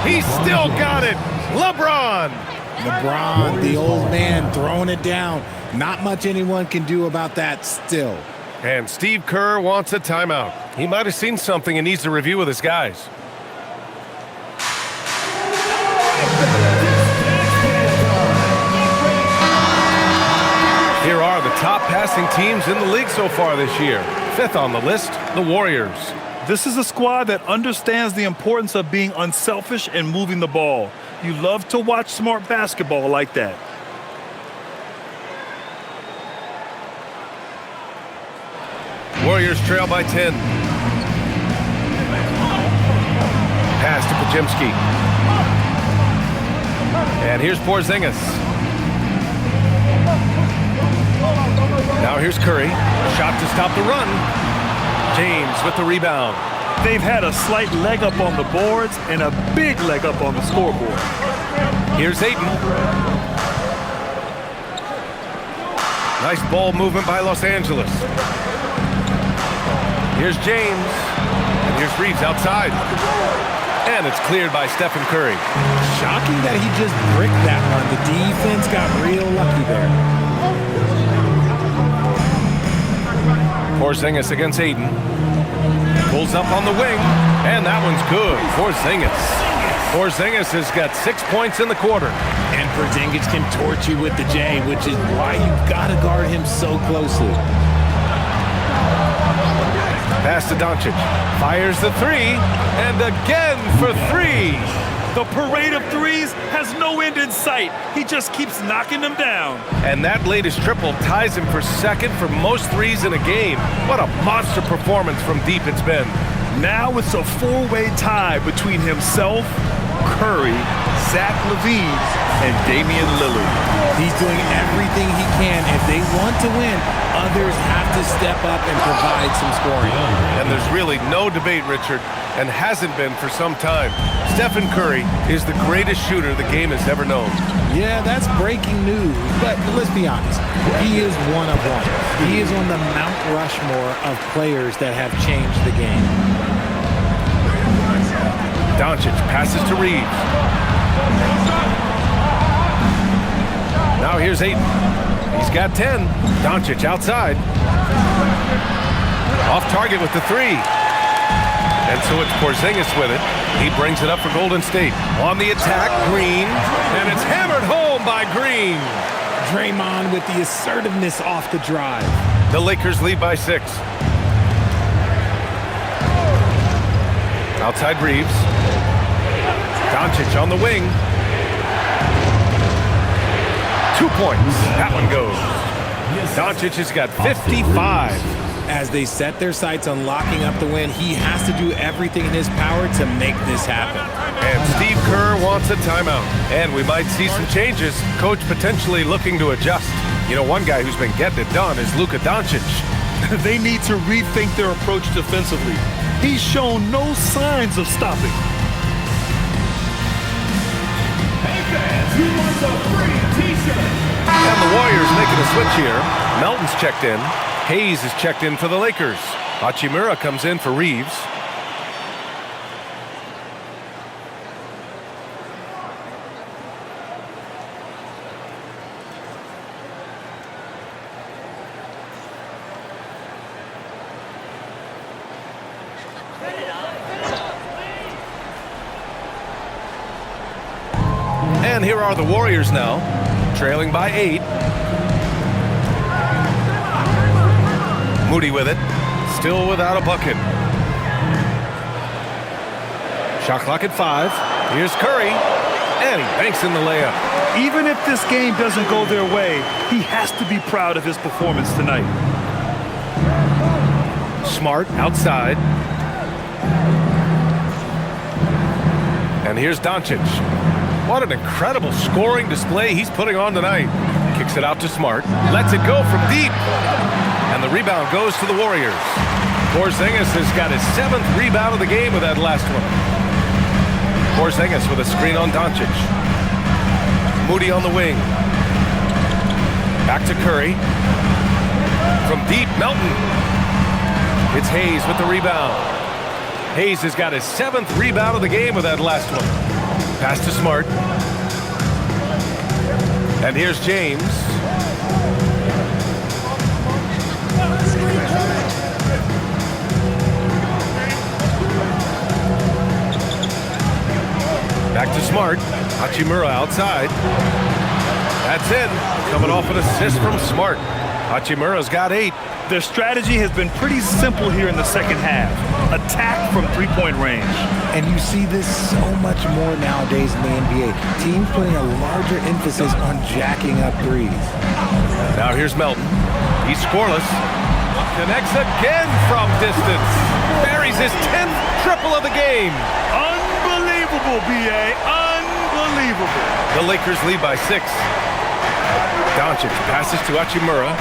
Speaker 3: He still got it! LeBron,
Speaker 2: the old man, throwing it down. Not much anyone can do about that still.
Speaker 3: And Steve Kerr wants a timeout. He might have seen something and needs to review with his guys. Here are the top passing teams in the league so far this year. 5th on the list, the Warriors.
Speaker 1: This is a squad that understands the importance of being unselfish and moving the ball. You love to watch smart basketball like that.
Speaker 3: Warriors trail by 10. Pass to Pajemski. And here's Porzingis. Now here's Curry. Shot to stop the run. James with the rebound.
Speaker 1: They've had a slight leg up on the boards and a big leg up on the scoreboard.
Speaker 3: Here's Ayton. Nice ball movement by Los Angeles. Here's James. And here's Reeves outside. And it's cleared by Stephen Curry.
Speaker 2: Shocking that he just bricked that one. The defense got real lucky there.
Speaker 3: Porzingis against Ayton. Pulls up on the wing. And that one's good. Porzingis has got 6 points in the quarter.
Speaker 2: And Porzingis can torch you with the J, which is why you've got to guard him so closely.
Speaker 3: Pass to Doncic. Fires the three, and again for three.
Speaker 1: The parade of threes has no end in sight. He just keeps knocking them down.
Speaker 3: And that latest triple ties him for second for most threes in a game. What a monster performance from deep it's been.
Speaker 1: Now it's a four-way tie between himself, Curry, Zach LaVine, and Damian Lillard.
Speaker 2: He's doing everything he can. If they want to win, others have to step up and provide some scoring.
Speaker 3: And there's really no debate, Richard, and hasn't been for some time. Stephen Curry is the greatest shooter the game has ever known.
Speaker 2: Yeah, that's breaking news, but let's be honest. He is one of one. He is on the Mount Rushmore of players that have changed the game.
Speaker 3: Doncic passes to Reeves. Now here's Ayton. He's got 10. Doncic outside. Off target with the three. And so it's Porzingis with it. He brings it up for Golden State. On the attack, Green. And it's hammered home by Green.
Speaker 2: Draymond with the assertiveness off the drive.
Speaker 3: The Lakers lead by 6. Outside Reeves. Doncic on the wing. 2 points. That one goes. Doncic has got 55.
Speaker 2: As they set their sights on locking up the win, he has to do everything in his power to make this happen.
Speaker 3: And Steve Kerr wants a timeout. And we might see some changes. Coach potentially looking to adjust. You know, one guy who's been getting it done is Luka Doncic.
Speaker 1: They need to rethink their approach defensively. He's shown no signs of stopping.
Speaker 3: And the Warriors making a switch here. Melton's checked in. Hayes is checked in for the Lakers. Hachimura comes in for Reeves. And here are the Warriors now, trailing by 8. Moody with it, still without a bucket. Shot clock at 5. Here's Curry, and he banks in the layup.
Speaker 1: Even if this game doesn't go their way, he has to be proud of his performance tonight.
Speaker 3: Smart outside. And here's Doncic. What an incredible scoring display he's putting on tonight. Kicks it out to Smart. Lets it go from deep. And the rebound goes to the Warriors. Porzingis has got his 7th rebound of the game with that last one. Porzingis with a screen on Doncic. Moody on the wing. Back to Curry. From deep, Melton. It's Hayes with the rebound. Hayes has got his 7th rebound of the game with that last one. Pass to Smart. And here's James. Back to Smart. Hachimura outside. That's it. Coming off an assist from Smart. Hachimura's got 8.
Speaker 1: Their strategy has been pretty simple here in the second half. Attack from three-point range.
Speaker 2: And you see this so much more nowadays in the NBA. Teams putting a larger emphasis on jacking up threes.
Speaker 3: Now here's Melton. He's scoreless. Connects again from distance. Buries his 10th triple of the game.
Speaker 1: Unbelievable, B.A. Unbelievable.
Speaker 3: The Lakers lead by 6. Doncic passes to Hachimura.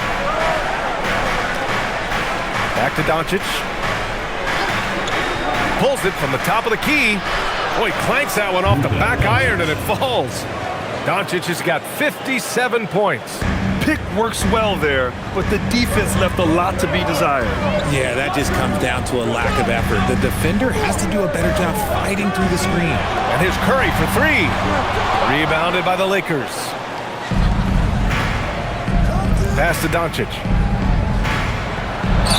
Speaker 3: Back to Doncic. Pulls it from the top of the key. Oh, he clanks that one off the back iron and it falls. Doncic has got 57 points.
Speaker 1: Pick works well there, but the defense left a lot to be desired.
Speaker 2: Yeah, that just comes down to a lack of effort. The defender has to do a better job fighting through the screen.
Speaker 3: And here's Curry for 3. Rebounded by the Lakers. Pass to Doncic.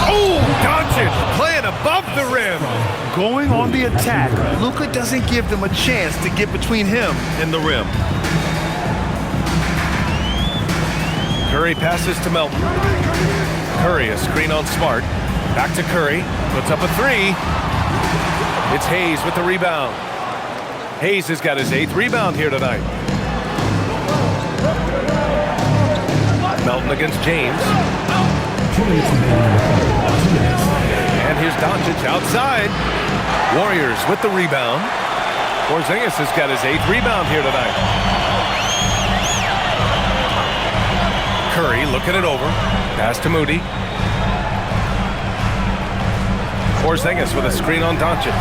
Speaker 3: Oh, Doncic playing above the rim.
Speaker 1: Going on the attack, Luka doesn't give them a chance to get between him and the rim.
Speaker 3: Curry passes to Melton. Curry, a screen on Smart. Back to Curry. Puts up a three. It's Hayes with the rebound. Hayes has got his 8th rebound here tonight. Melton against James. And here's Doncic outside. Warriors with the rebound. Porzingis has got his 8th rebound here tonight. Curry looking it over. Pass to Moody. Porzingis with a screen on Doncic.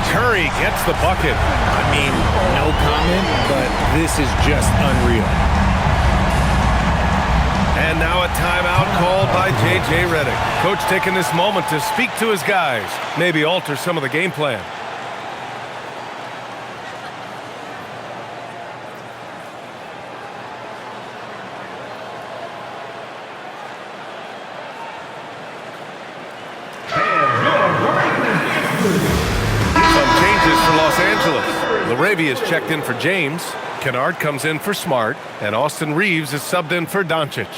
Speaker 3: Curry gets the bucket.
Speaker 2: I mean, no comment, but this is just unreal.
Speaker 3: And now a timeout called by J.J. Redick. Coach taking this moment to speak to his guys, maybe alter some of the game plan. Some changes for Los Angeles. LaRavia is checked in for James. Kennard comes in for Smart, and Austin Reeves is subbed in for Doncic.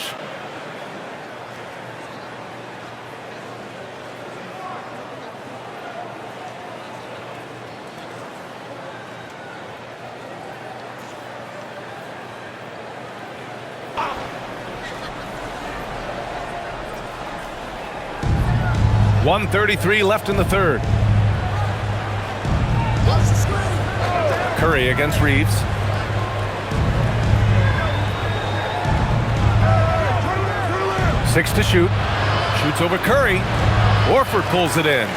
Speaker 3: .133 left in the third. Curry against Reeves. Six to shoot. Shoots over Curry. Horford pulls it in.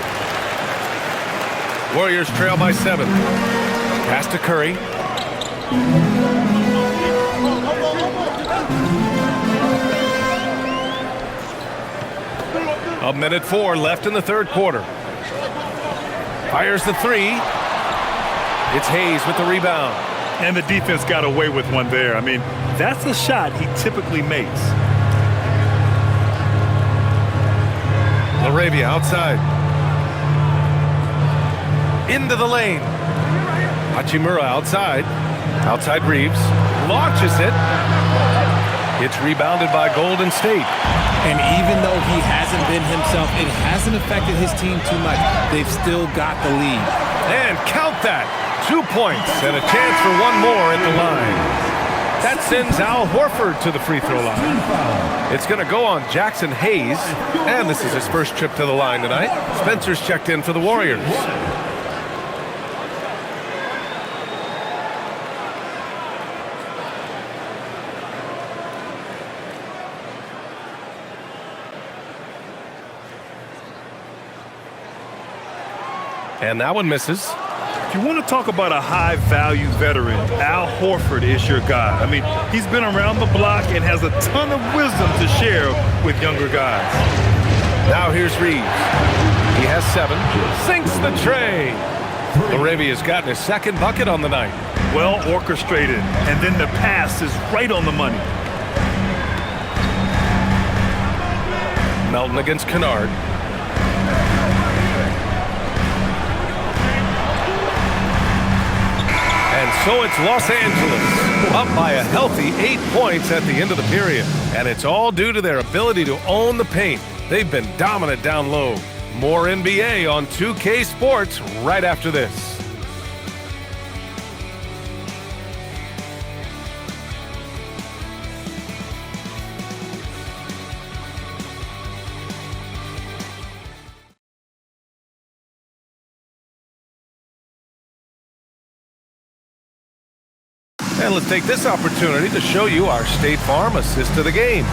Speaker 3: Warriors trail by 7. Pass to Curry. A minute 4 left in the third quarter. Fires the three. It's Hayes with the rebound.
Speaker 1: And the defense got away with one there. I mean, that's a shot he typically makes.
Speaker 3: LaRavia outside. Into the lane. Hachimura outside. Outside Reeves. Launches it. It's rebounded by Golden State.
Speaker 2: And even though he hasn't been himself, it hasn't affected his team too much. They've still got the lead.
Speaker 3: And count that. 2 points and a chance for one more at the line. That sends Al Horford to the free throw line. It's going to go on Jackson Hayes. And this is his first trip to the line tonight. Spencer's checked in for the Warriors. And that one misses.
Speaker 1: If you want to talk about a high-value veteran, Al Horford is your guy. I mean, he's been around the block and has a ton of wisdom to share with younger guys.
Speaker 3: Now here's Reeves. He has 7. Sinks the tray. LaRavia's gotten his second bucket on the night.
Speaker 1: Well orchestrated, and then the pass is right on the money.
Speaker 3: Melton against Kennard. And so it's Los Angeles, up by a healthy 8 points at the end of the period. And it's all due to their ability to own the paint. They've been dominant down low. More NBA on 2K Sports right after this. And let's take this opportunity to show you our State Farm assist of the game.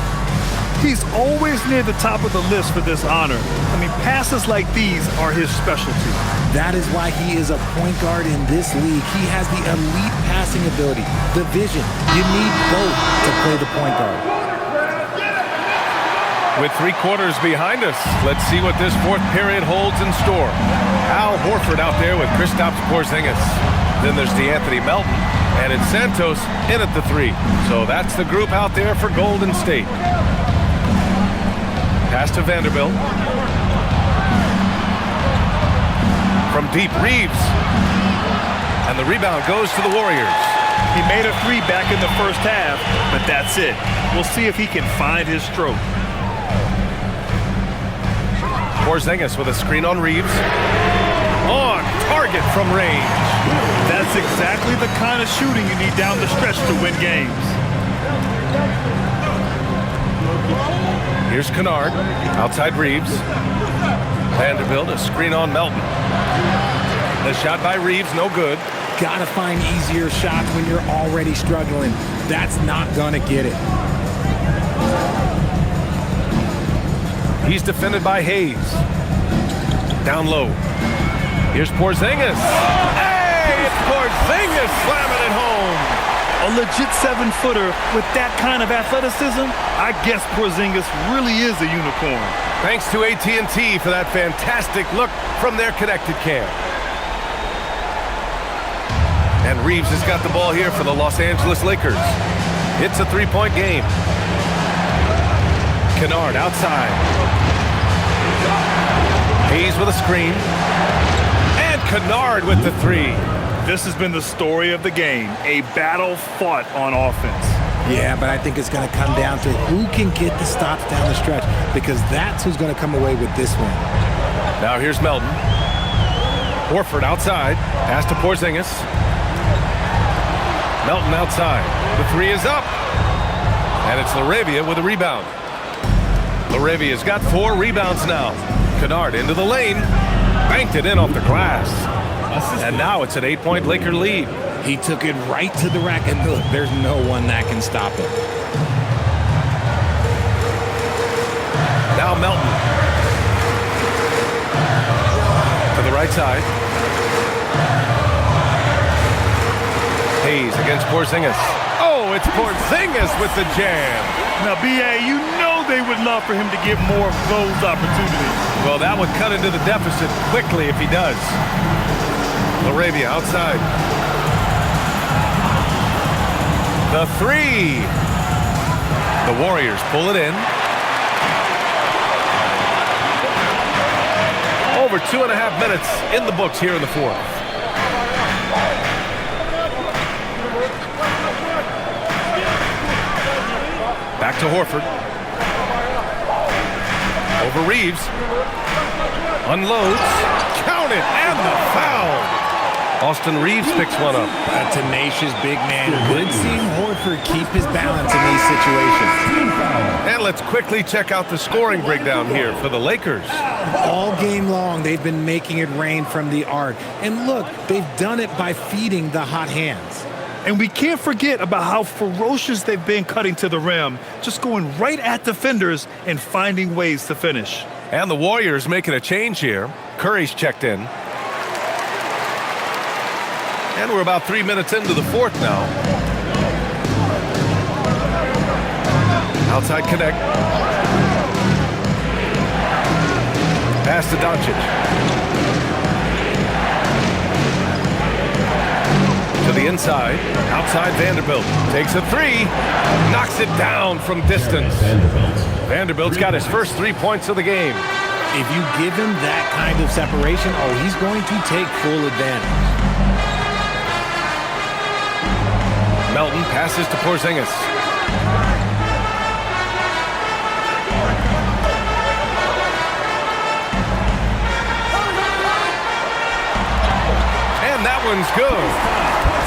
Speaker 1: He's always near the top of the list for this honor. I mean, passes like these are his specialty.
Speaker 2: That is why he is a point guard in this league. He has the elite passing ability, the vision. You need both to play the point guard.
Speaker 3: With 3 quarters behind us, let's see what this fourth period holds in store. Al Horford out there with Kristaps Porzingis. Then there's DeAnthony Melton. And it's Santos in at the 3. So that's the group out there for Golden State. Pass to Vanderbilt. From deep, Reeves. And the rebound goes to the Warriors.
Speaker 1: He made a three back in the first half, but that's it. We'll see if he can find his stroke.
Speaker 3: Porzingis with a screen on Reeves. On target from range.
Speaker 1: That's exactly the kind of shooting you need down the stretch to win games.
Speaker 3: Here's Kennard, outside Reeves. Vanderbilt, a screen on Melton. The shot by Reeves, no good.
Speaker 2: Gotta find easier shots when you're already struggling. That's not gonna get it.
Speaker 3: He's defended by Hayes. Down low. Here's Porzingis. Hey, it's Porzingis slamming it home.
Speaker 1: A legit 7-footer with that kind of athleticism, I guess Porzingis really is a unicorn.
Speaker 3: Thanks to AT&T for that fantastic look from their connected cam. And Reeves has got the ball here for the Los Angeles Lakers. It's a three-point game. Kennard outside. Hayes with a screen. And Kennard with the three.
Speaker 1: This has been the story of the game, a battle fought on offense.
Speaker 2: Yeah, but I think it's going to come down to who can get the stops down the stretch, because that's who's going to come away with this one.
Speaker 3: Now here's Melton. Horford outside. Pass to Porzingis. Melton outside. The three is up. And it's Laravia with a rebound. Laravia's got 4 rebounds now. Kennard into the lane. Banked it in off the glass. And now it's an 8-point Laker lead.
Speaker 2: He took it right to the rack, and look, there's no one that can stop it.
Speaker 3: Now Melton. To the right side. Hayes against Porzingis. Oh, it's Porzingis with the jam.
Speaker 1: Now, B.A., you know they would love for him to get more of those opportunities.
Speaker 3: Well, that would cut into the deficit quickly if he does. Laravia outside. The three. The Warriors pull it in. Over 2.5 minutes in the books here in the fourth. Back to Horford. Over Reeves. Unloads. Count it. And the foul. Austin Reeves picks one up.
Speaker 2: A tenacious big man. Good seeing Horford keep his balance in these situations.
Speaker 3: And let's quickly check out the scoring breakdown here for the Lakers.
Speaker 2: All game long, they've been making it rain from the arc. And look, they've done it by feeding the hot hands.
Speaker 1: And we can't forget about how ferocious they've been cutting to the rim, just going right at defenders and finding ways to finish.
Speaker 3: And the Warriors making a change here. Curry's checked in. And we're about 3 minutes into the fourth now. Outside connect. Pass to Doncic. To the inside. Outside Vanderbilt. Takes a three. Knocks it down from distance. Vanderbilt's got his first 3 points of the game.
Speaker 2: If you give him that kind of separation, oh, he's going to take full advantage.
Speaker 3: Melton passes to Porzingis. And that one's good.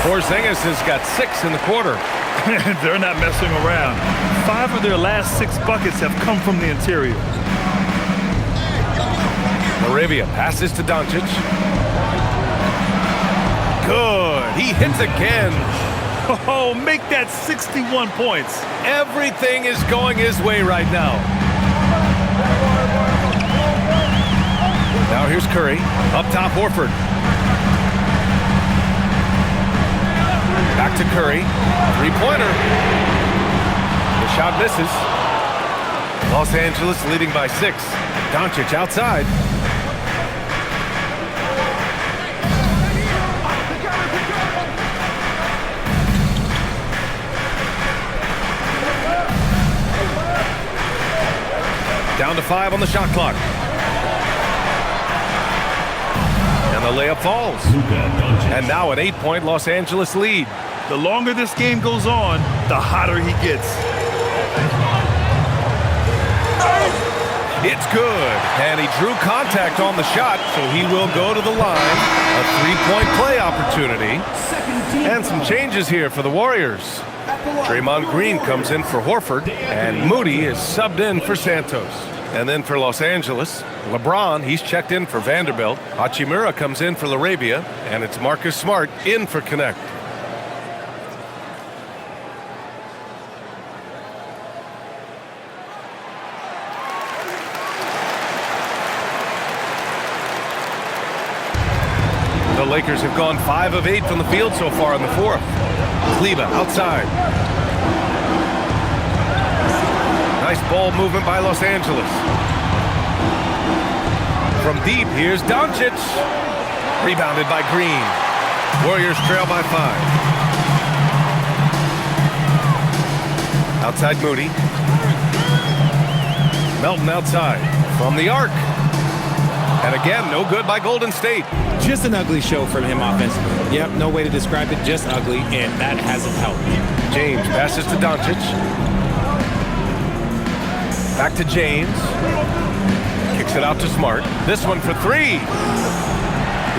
Speaker 3: Porzingis has got 6 in the quarter.
Speaker 1: They're not messing around. 5 of their last 6 buckets have come from the interior.
Speaker 3: Laravia passes to Doncic. Good. He hits again.
Speaker 1: Oh, make that 61 points.
Speaker 3: Everything is going his way right now. Now here's Curry. Up top, Horford. Back to Curry. Three-pointer. The shot misses. Los Angeles leading by 6. Doncic outside. Down to 5 on the shot clock. And the layup falls. And now an 8-point Los Angeles lead.
Speaker 1: The longer this game goes on, the hotter he gets.
Speaker 3: It's good, and he drew contact on the shot, so he will go to the line. A three-point play opportunity. And some changes here for the Warriors. Draymond Green comes in for Horford, and Moody is subbed in for Santos. And then for Los Angeles, LeBron, he's checked in for Vanderbilt. Hachimura comes in for LaRavia, and it's Marcus Smart in for Connect. The Lakers have gone 5 of 8 from the field so far in the fourth. Kleber outside. Nice ball movement by Los Angeles. From deep, here's Doncic. Rebounded by Green. Warriors trail by 5. Outside Moody. Melton outside. From the arc. And again, no good by Golden State.
Speaker 2: Just an ugly show from him offensively. Yep, no way to describe it, just ugly, and that hasn't helped.
Speaker 3: James passes to Doncic. Back to James. Kicks it out to Smart. This one for 3.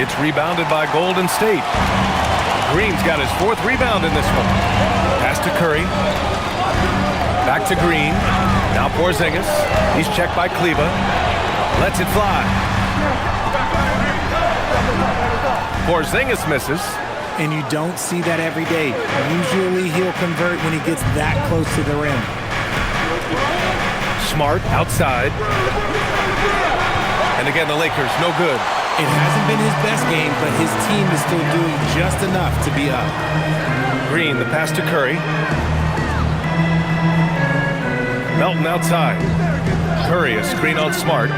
Speaker 3: It's rebounded by Golden State. Green's got his 4th rebound in this one. Pass to Curry. Back to Green. Now Porzingis. He's checked by Kleber. Lets it fly. Porzingis misses.
Speaker 2: And you don't see that every day. Usually he'll convert when he gets that close to the rim.
Speaker 3: Smart outside. And again, the Lakers, no good.
Speaker 2: It hasn't been his best game, but his team is still doing just enough to be up.
Speaker 3: Green, the pass to Curry. Melton outside. Curry, a screen on Smart.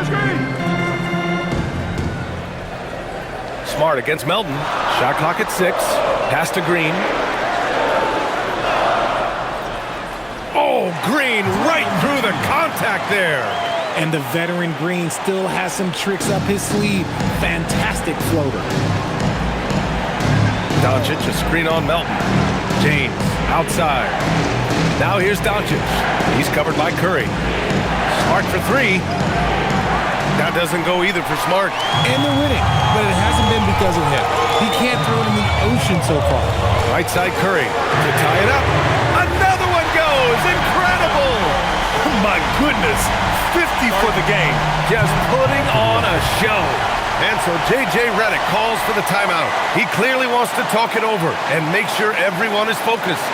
Speaker 3: Smart against Melton. Shot clock at 6. Pass to Green. Oh, Green right through the contact there.
Speaker 2: And the veteran Green still has some tricks up his sleeve. Fantastic floater.
Speaker 3: Doncic, a screen on Melton. James outside. Now here's Doncic. He's covered by Curry. Smart for 3. That doesn't go either for Smart.
Speaker 2: And they're winning, but it hasn't been because of him. He can't throw it in the ocean so far.
Speaker 3: Right side Curry to tie it up. Another one goes. Incredible.
Speaker 1: My goodness, 50 for the game.
Speaker 3: Just putting on a show. And so J.J. Redick calls for the timeout. He clearly wants to talk it over and make sure everyone is focused.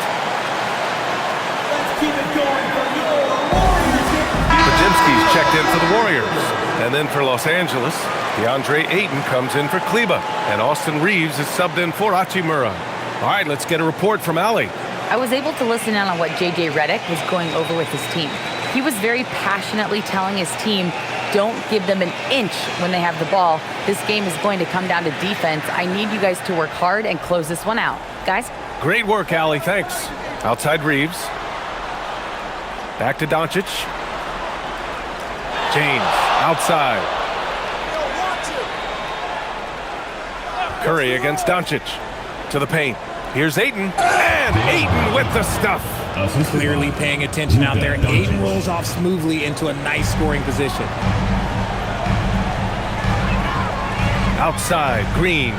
Speaker 5: Let's keep it going for your Warriors.
Speaker 3: Podziemski's checked in for the Warriors. And then for Los Angeles, DeAndre Ayton comes in for Kleber. And Austin Reeves is subbed in for Hachimura. All right, let's get a report from Allie.
Speaker 4: I was able to listen in on what J.J. Redick was going over with his team. He was very passionately telling his team, don't give them an inch when they have the ball. This game is going to come down to defense. I need you guys to work hard and close this one out. Guys?
Speaker 3: Great work, Allie. Thanks. Outside Reeves. Back to Doncic. James outside. Curry against Doncic. To the paint. Here's Ayton. And Ayton with the stuff.
Speaker 2: Clearly paying attention out there. Ayton rolls off smoothly into a nice scoring position.
Speaker 3: Outside, Green.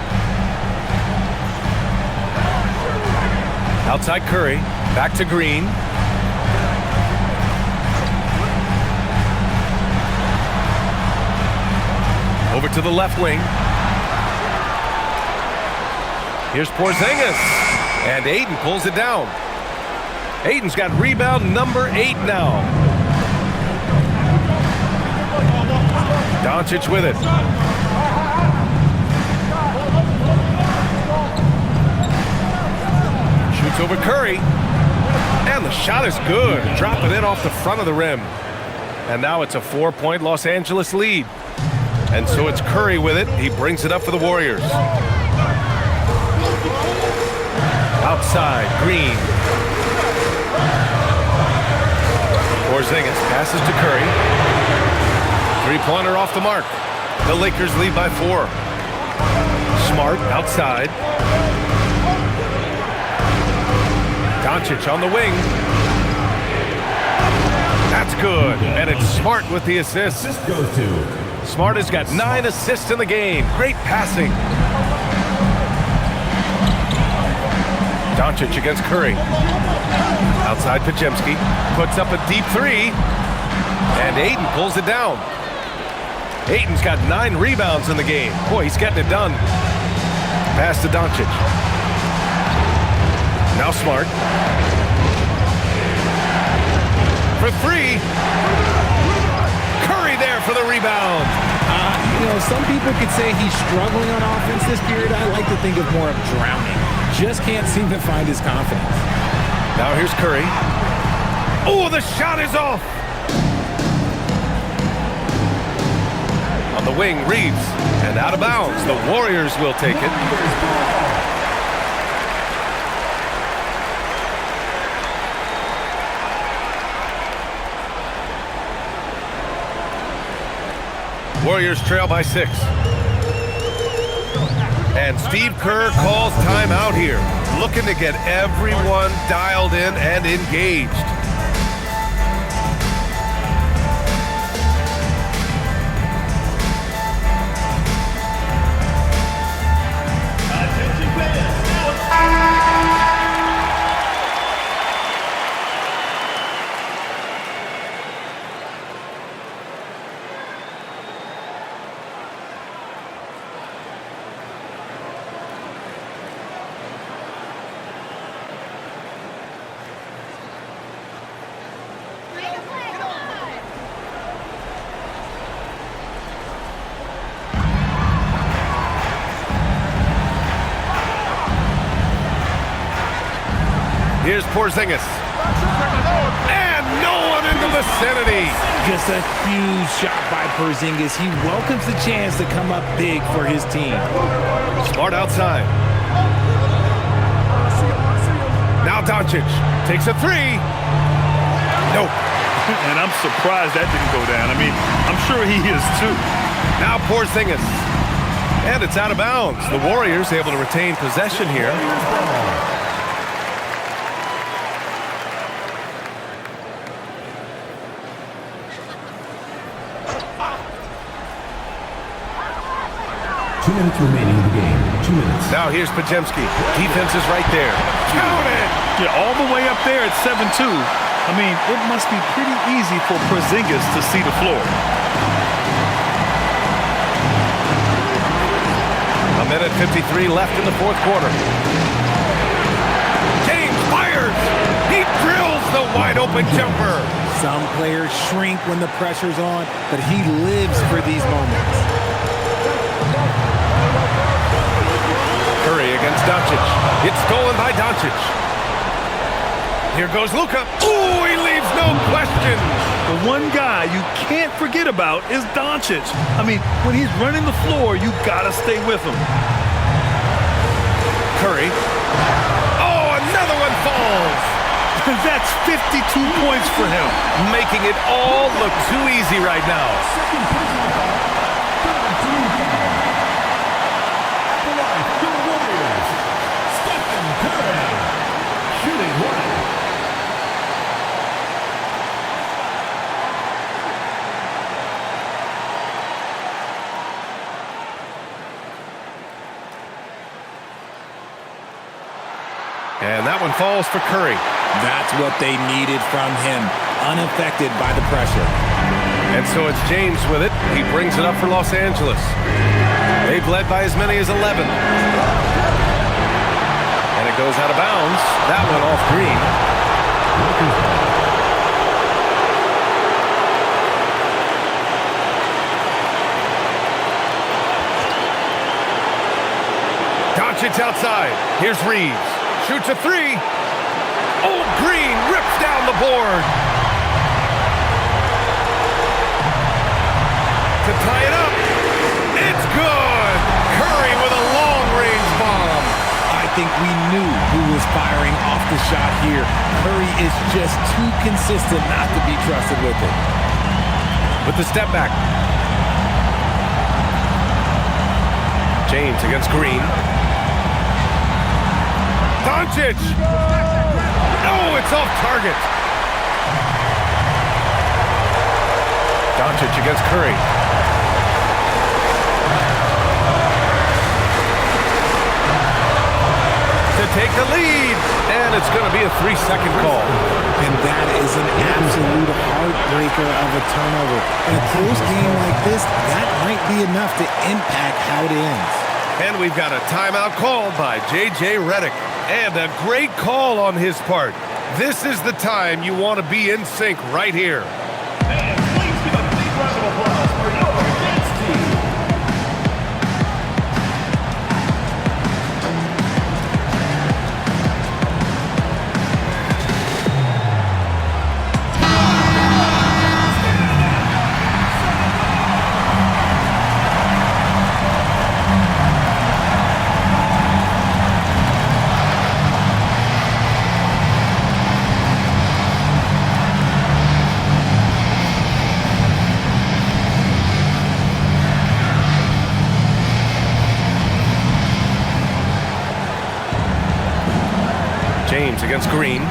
Speaker 3: Outside Curry. Back to Green. Over to the left wing. Here's Porzingis. And Ayton pulls it down. Ayton's got rebound number 8 now. Doncic with it. Shoots over Curry. And the shot is good. Dropping it off the front of the rim. And now it's a 4-point Los Angeles lead. And so it's Curry with it. He brings it up for the Warriors. Outside, Green. Porzingis passes to Curry. 3-pointer off the mark. The Lakers lead by 4. Smart outside. Doncic on the wing. That's good. And it's Smart with the assist. Smart has got 9 assists in the game. Great passing. Doncic against Curry. Outside Pajemski. Puts up a deep 3. And Ayton pulls it down. Ayton's got 9 rebounds in the game. Boy, he's getting it done. Pass to Doncic. Now Smart. For 3. Curry there for the rebound.
Speaker 2: Some people could say he's struggling on offense this period. I like to think of more of drowning. Just can't seem to find his confidence.
Speaker 3: Now here's Curry. Oh, the shot is off. On the wing, Reeves. And out of bounds. The Warriors will take it. Warriors trail by 6. And Steve Kerr calls timeout here, looking to get everyone dialed in and engaged. Here's Porzingis. And no one in the vicinity.
Speaker 2: Just a huge shot by Porzingis. He welcomes the chance to come up big for his team.
Speaker 3: Smart outside. Now Doncic takes a 3. Nope.
Speaker 1: And I'm surprised that didn't go down. I mean, I'm sure he is too.
Speaker 3: Now Porzingis. And it's out of bounds. The Warriors able to retain possession here.
Speaker 9: Minutes remaining in the game. 2 minutes.
Speaker 3: Now here's Pajemski. Defense is right there. Count it!
Speaker 1: Yeah, all the way up there at 7-2. I mean, it must be pretty easy for Porzingis to see the floor.
Speaker 3: A minute 53 left in the fourth quarter. James fires! He drills the wide-open jumper.
Speaker 2: Some players shrink when the pressure's on, but he lives for these moments.
Speaker 3: Curry against Doncic. It's stolen by Doncic. Here goes Luka. Ooh, he leaves no question.
Speaker 1: The one guy you can't forget about is Doncic. I mean, when he's running the floor, you gotta stay with him.
Speaker 3: Curry. Oh, another one falls.
Speaker 1: That's 52 points for him.
Speaker 3: Making it all look too easy right now. And that one falls for Curry.
Speaker 2: That's what they needed from him, unaffected by the pressure.
Speaker 3: And so it's James with it. He brings it up for Los Angeles. They've led by as many as 11. And it goes out of bounds. That one off Green. Doncic outside. Here's Reeves. Shoots a 3. Oh, Green rips down the board. To tie it up. It's good. Curry with a long-range bomb.
Speaker 2: I think we knew who was firing off the shot here. Curry is just too consistent not to be trusted with it.
Speaker 3: With the step back. James against Green. Doncic! Oh, it's off target. Doncic against Curry. To take the lead, and it's going to be a 3-second call.
Speaker 2: And that is an absolute heartbreaker of a turnover. In a close game like this, that might be enough to impact how it ends.
Speaker 3: And we've got a timeout called by J.J. Redick. And a great call on his part. This is the time you want to be in sync right here.
Speaker 5: And please give a big round of applause for your dance team.
Speaker 3: James against Green.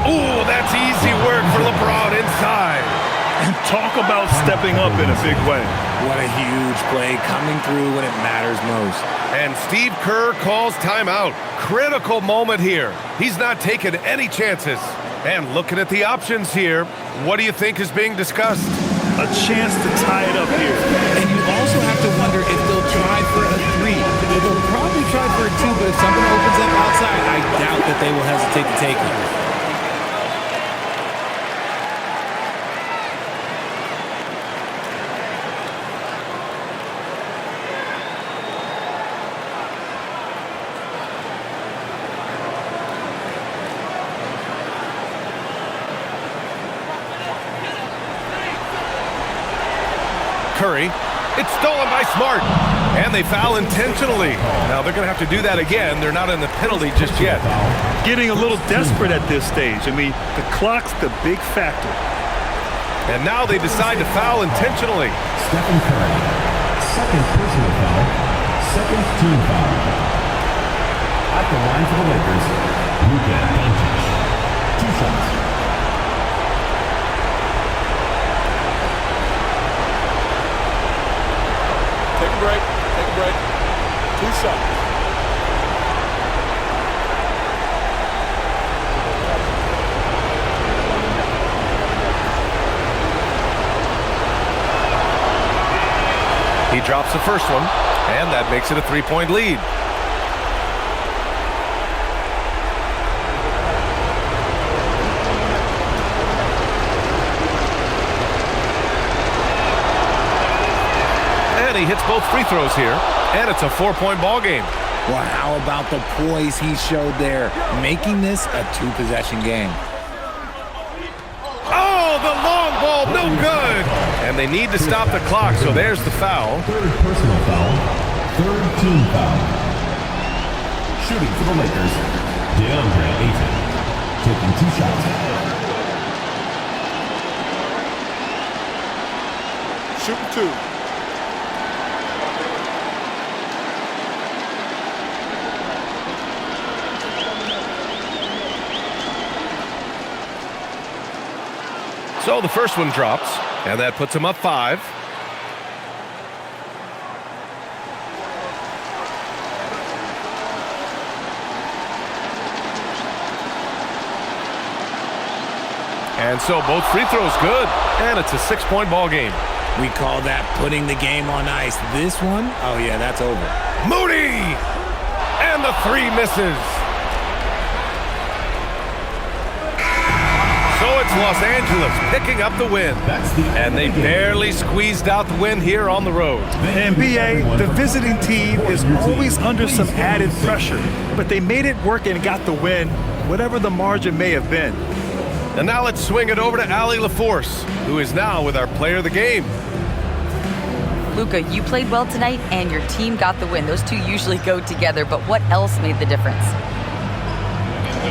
Speaker 3: Oh, that's easy work for LeBron inside.
Speaker 1: And talk about stepping up in a big way.
Speaker 2: What a huge play coming through when it matters most.
Speaker 3: And Steve Kerr calls timeout. Critical moment here. He's not taking any chances. And looking at the options here, what do you think is being discussed?
Speaker 1: A chance to tie it up here.
Speaker 2: And you also have to wonder if they'll try for a 3. They'll probably try for a 2, but if something opens up outside, I doubt that they will hesitate to take it.
Speaker 3: Curry. It's stolen by Smart. And they foul intentionally. Now they're going to have to do that again. They're not in the penalty just yet.
Speaker 1: Getting a little desperate at this stage. I mean, the clock's the big factor.
Speaker 3: And now they decide to foul intentionally.
Speaker 9: Stephen Curry. Second personal foul. Second team foul. At the line for the Lakers, Luka Doncic. 2 shots.
Speaker 8: Take a break. Take a break. 2 shots.
Speaker 3: He drops the first one, and that makes it a 3-point lead. And he hits both free throws here, and it's a 4-point ball game.
Speaker 2: Well, how about the poise he showed there, making this a 2-possession game?
Speaker 3: Oh, the long ball, no good. And they need to stop the clock, so there's the foul.
Speaker 9: Third personal foul. Third team foul. Shooting for the Lakers, DeAndre Ayton. Taking 2 shots.
Speaker 8: Shooting 2.
Speaker 3: So the first one drops, and that puts him up 5. And so both free throws good, and it's a 6-point ball game.
Speaker 2: We call that putting the game on ice. This one, oh yeah, that's over.
Speaker 3: Moody! And the 3 misses. So it's Los Angeles picking up the win. And they barely squeezed out the win here on the road.
Speaker 1: NBA, the visiting team is always under some added pressure, but they made it work and got the win, whatever the margin may have been.
Speaker 3: And now let's swing it over to Allie LaForce, who is now with our player of the game.
Speaker 4: Luka, you played well tonight, and your team got the win. Those two usually go together, but what else made the difference?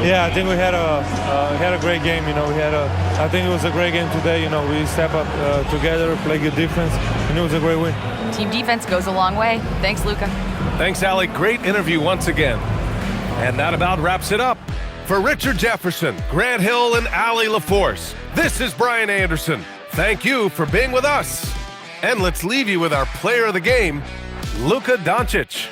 Speaker 10: Yeah, I think we had a great game. I think it was a great game today. We step up together, play good defense, and it was a great win.
Speaker 4: Team defense goes a long way. Thanks, Luka.
Speaker 3: Thanks, Allie. Great interview once again. And that about wraps it up. For Richard Jefferson, Grant Hill, and Allie LaForce, this is Brian Anderson. Thank you for being with us. And let's leave you with our player of the game, Luka Doncic.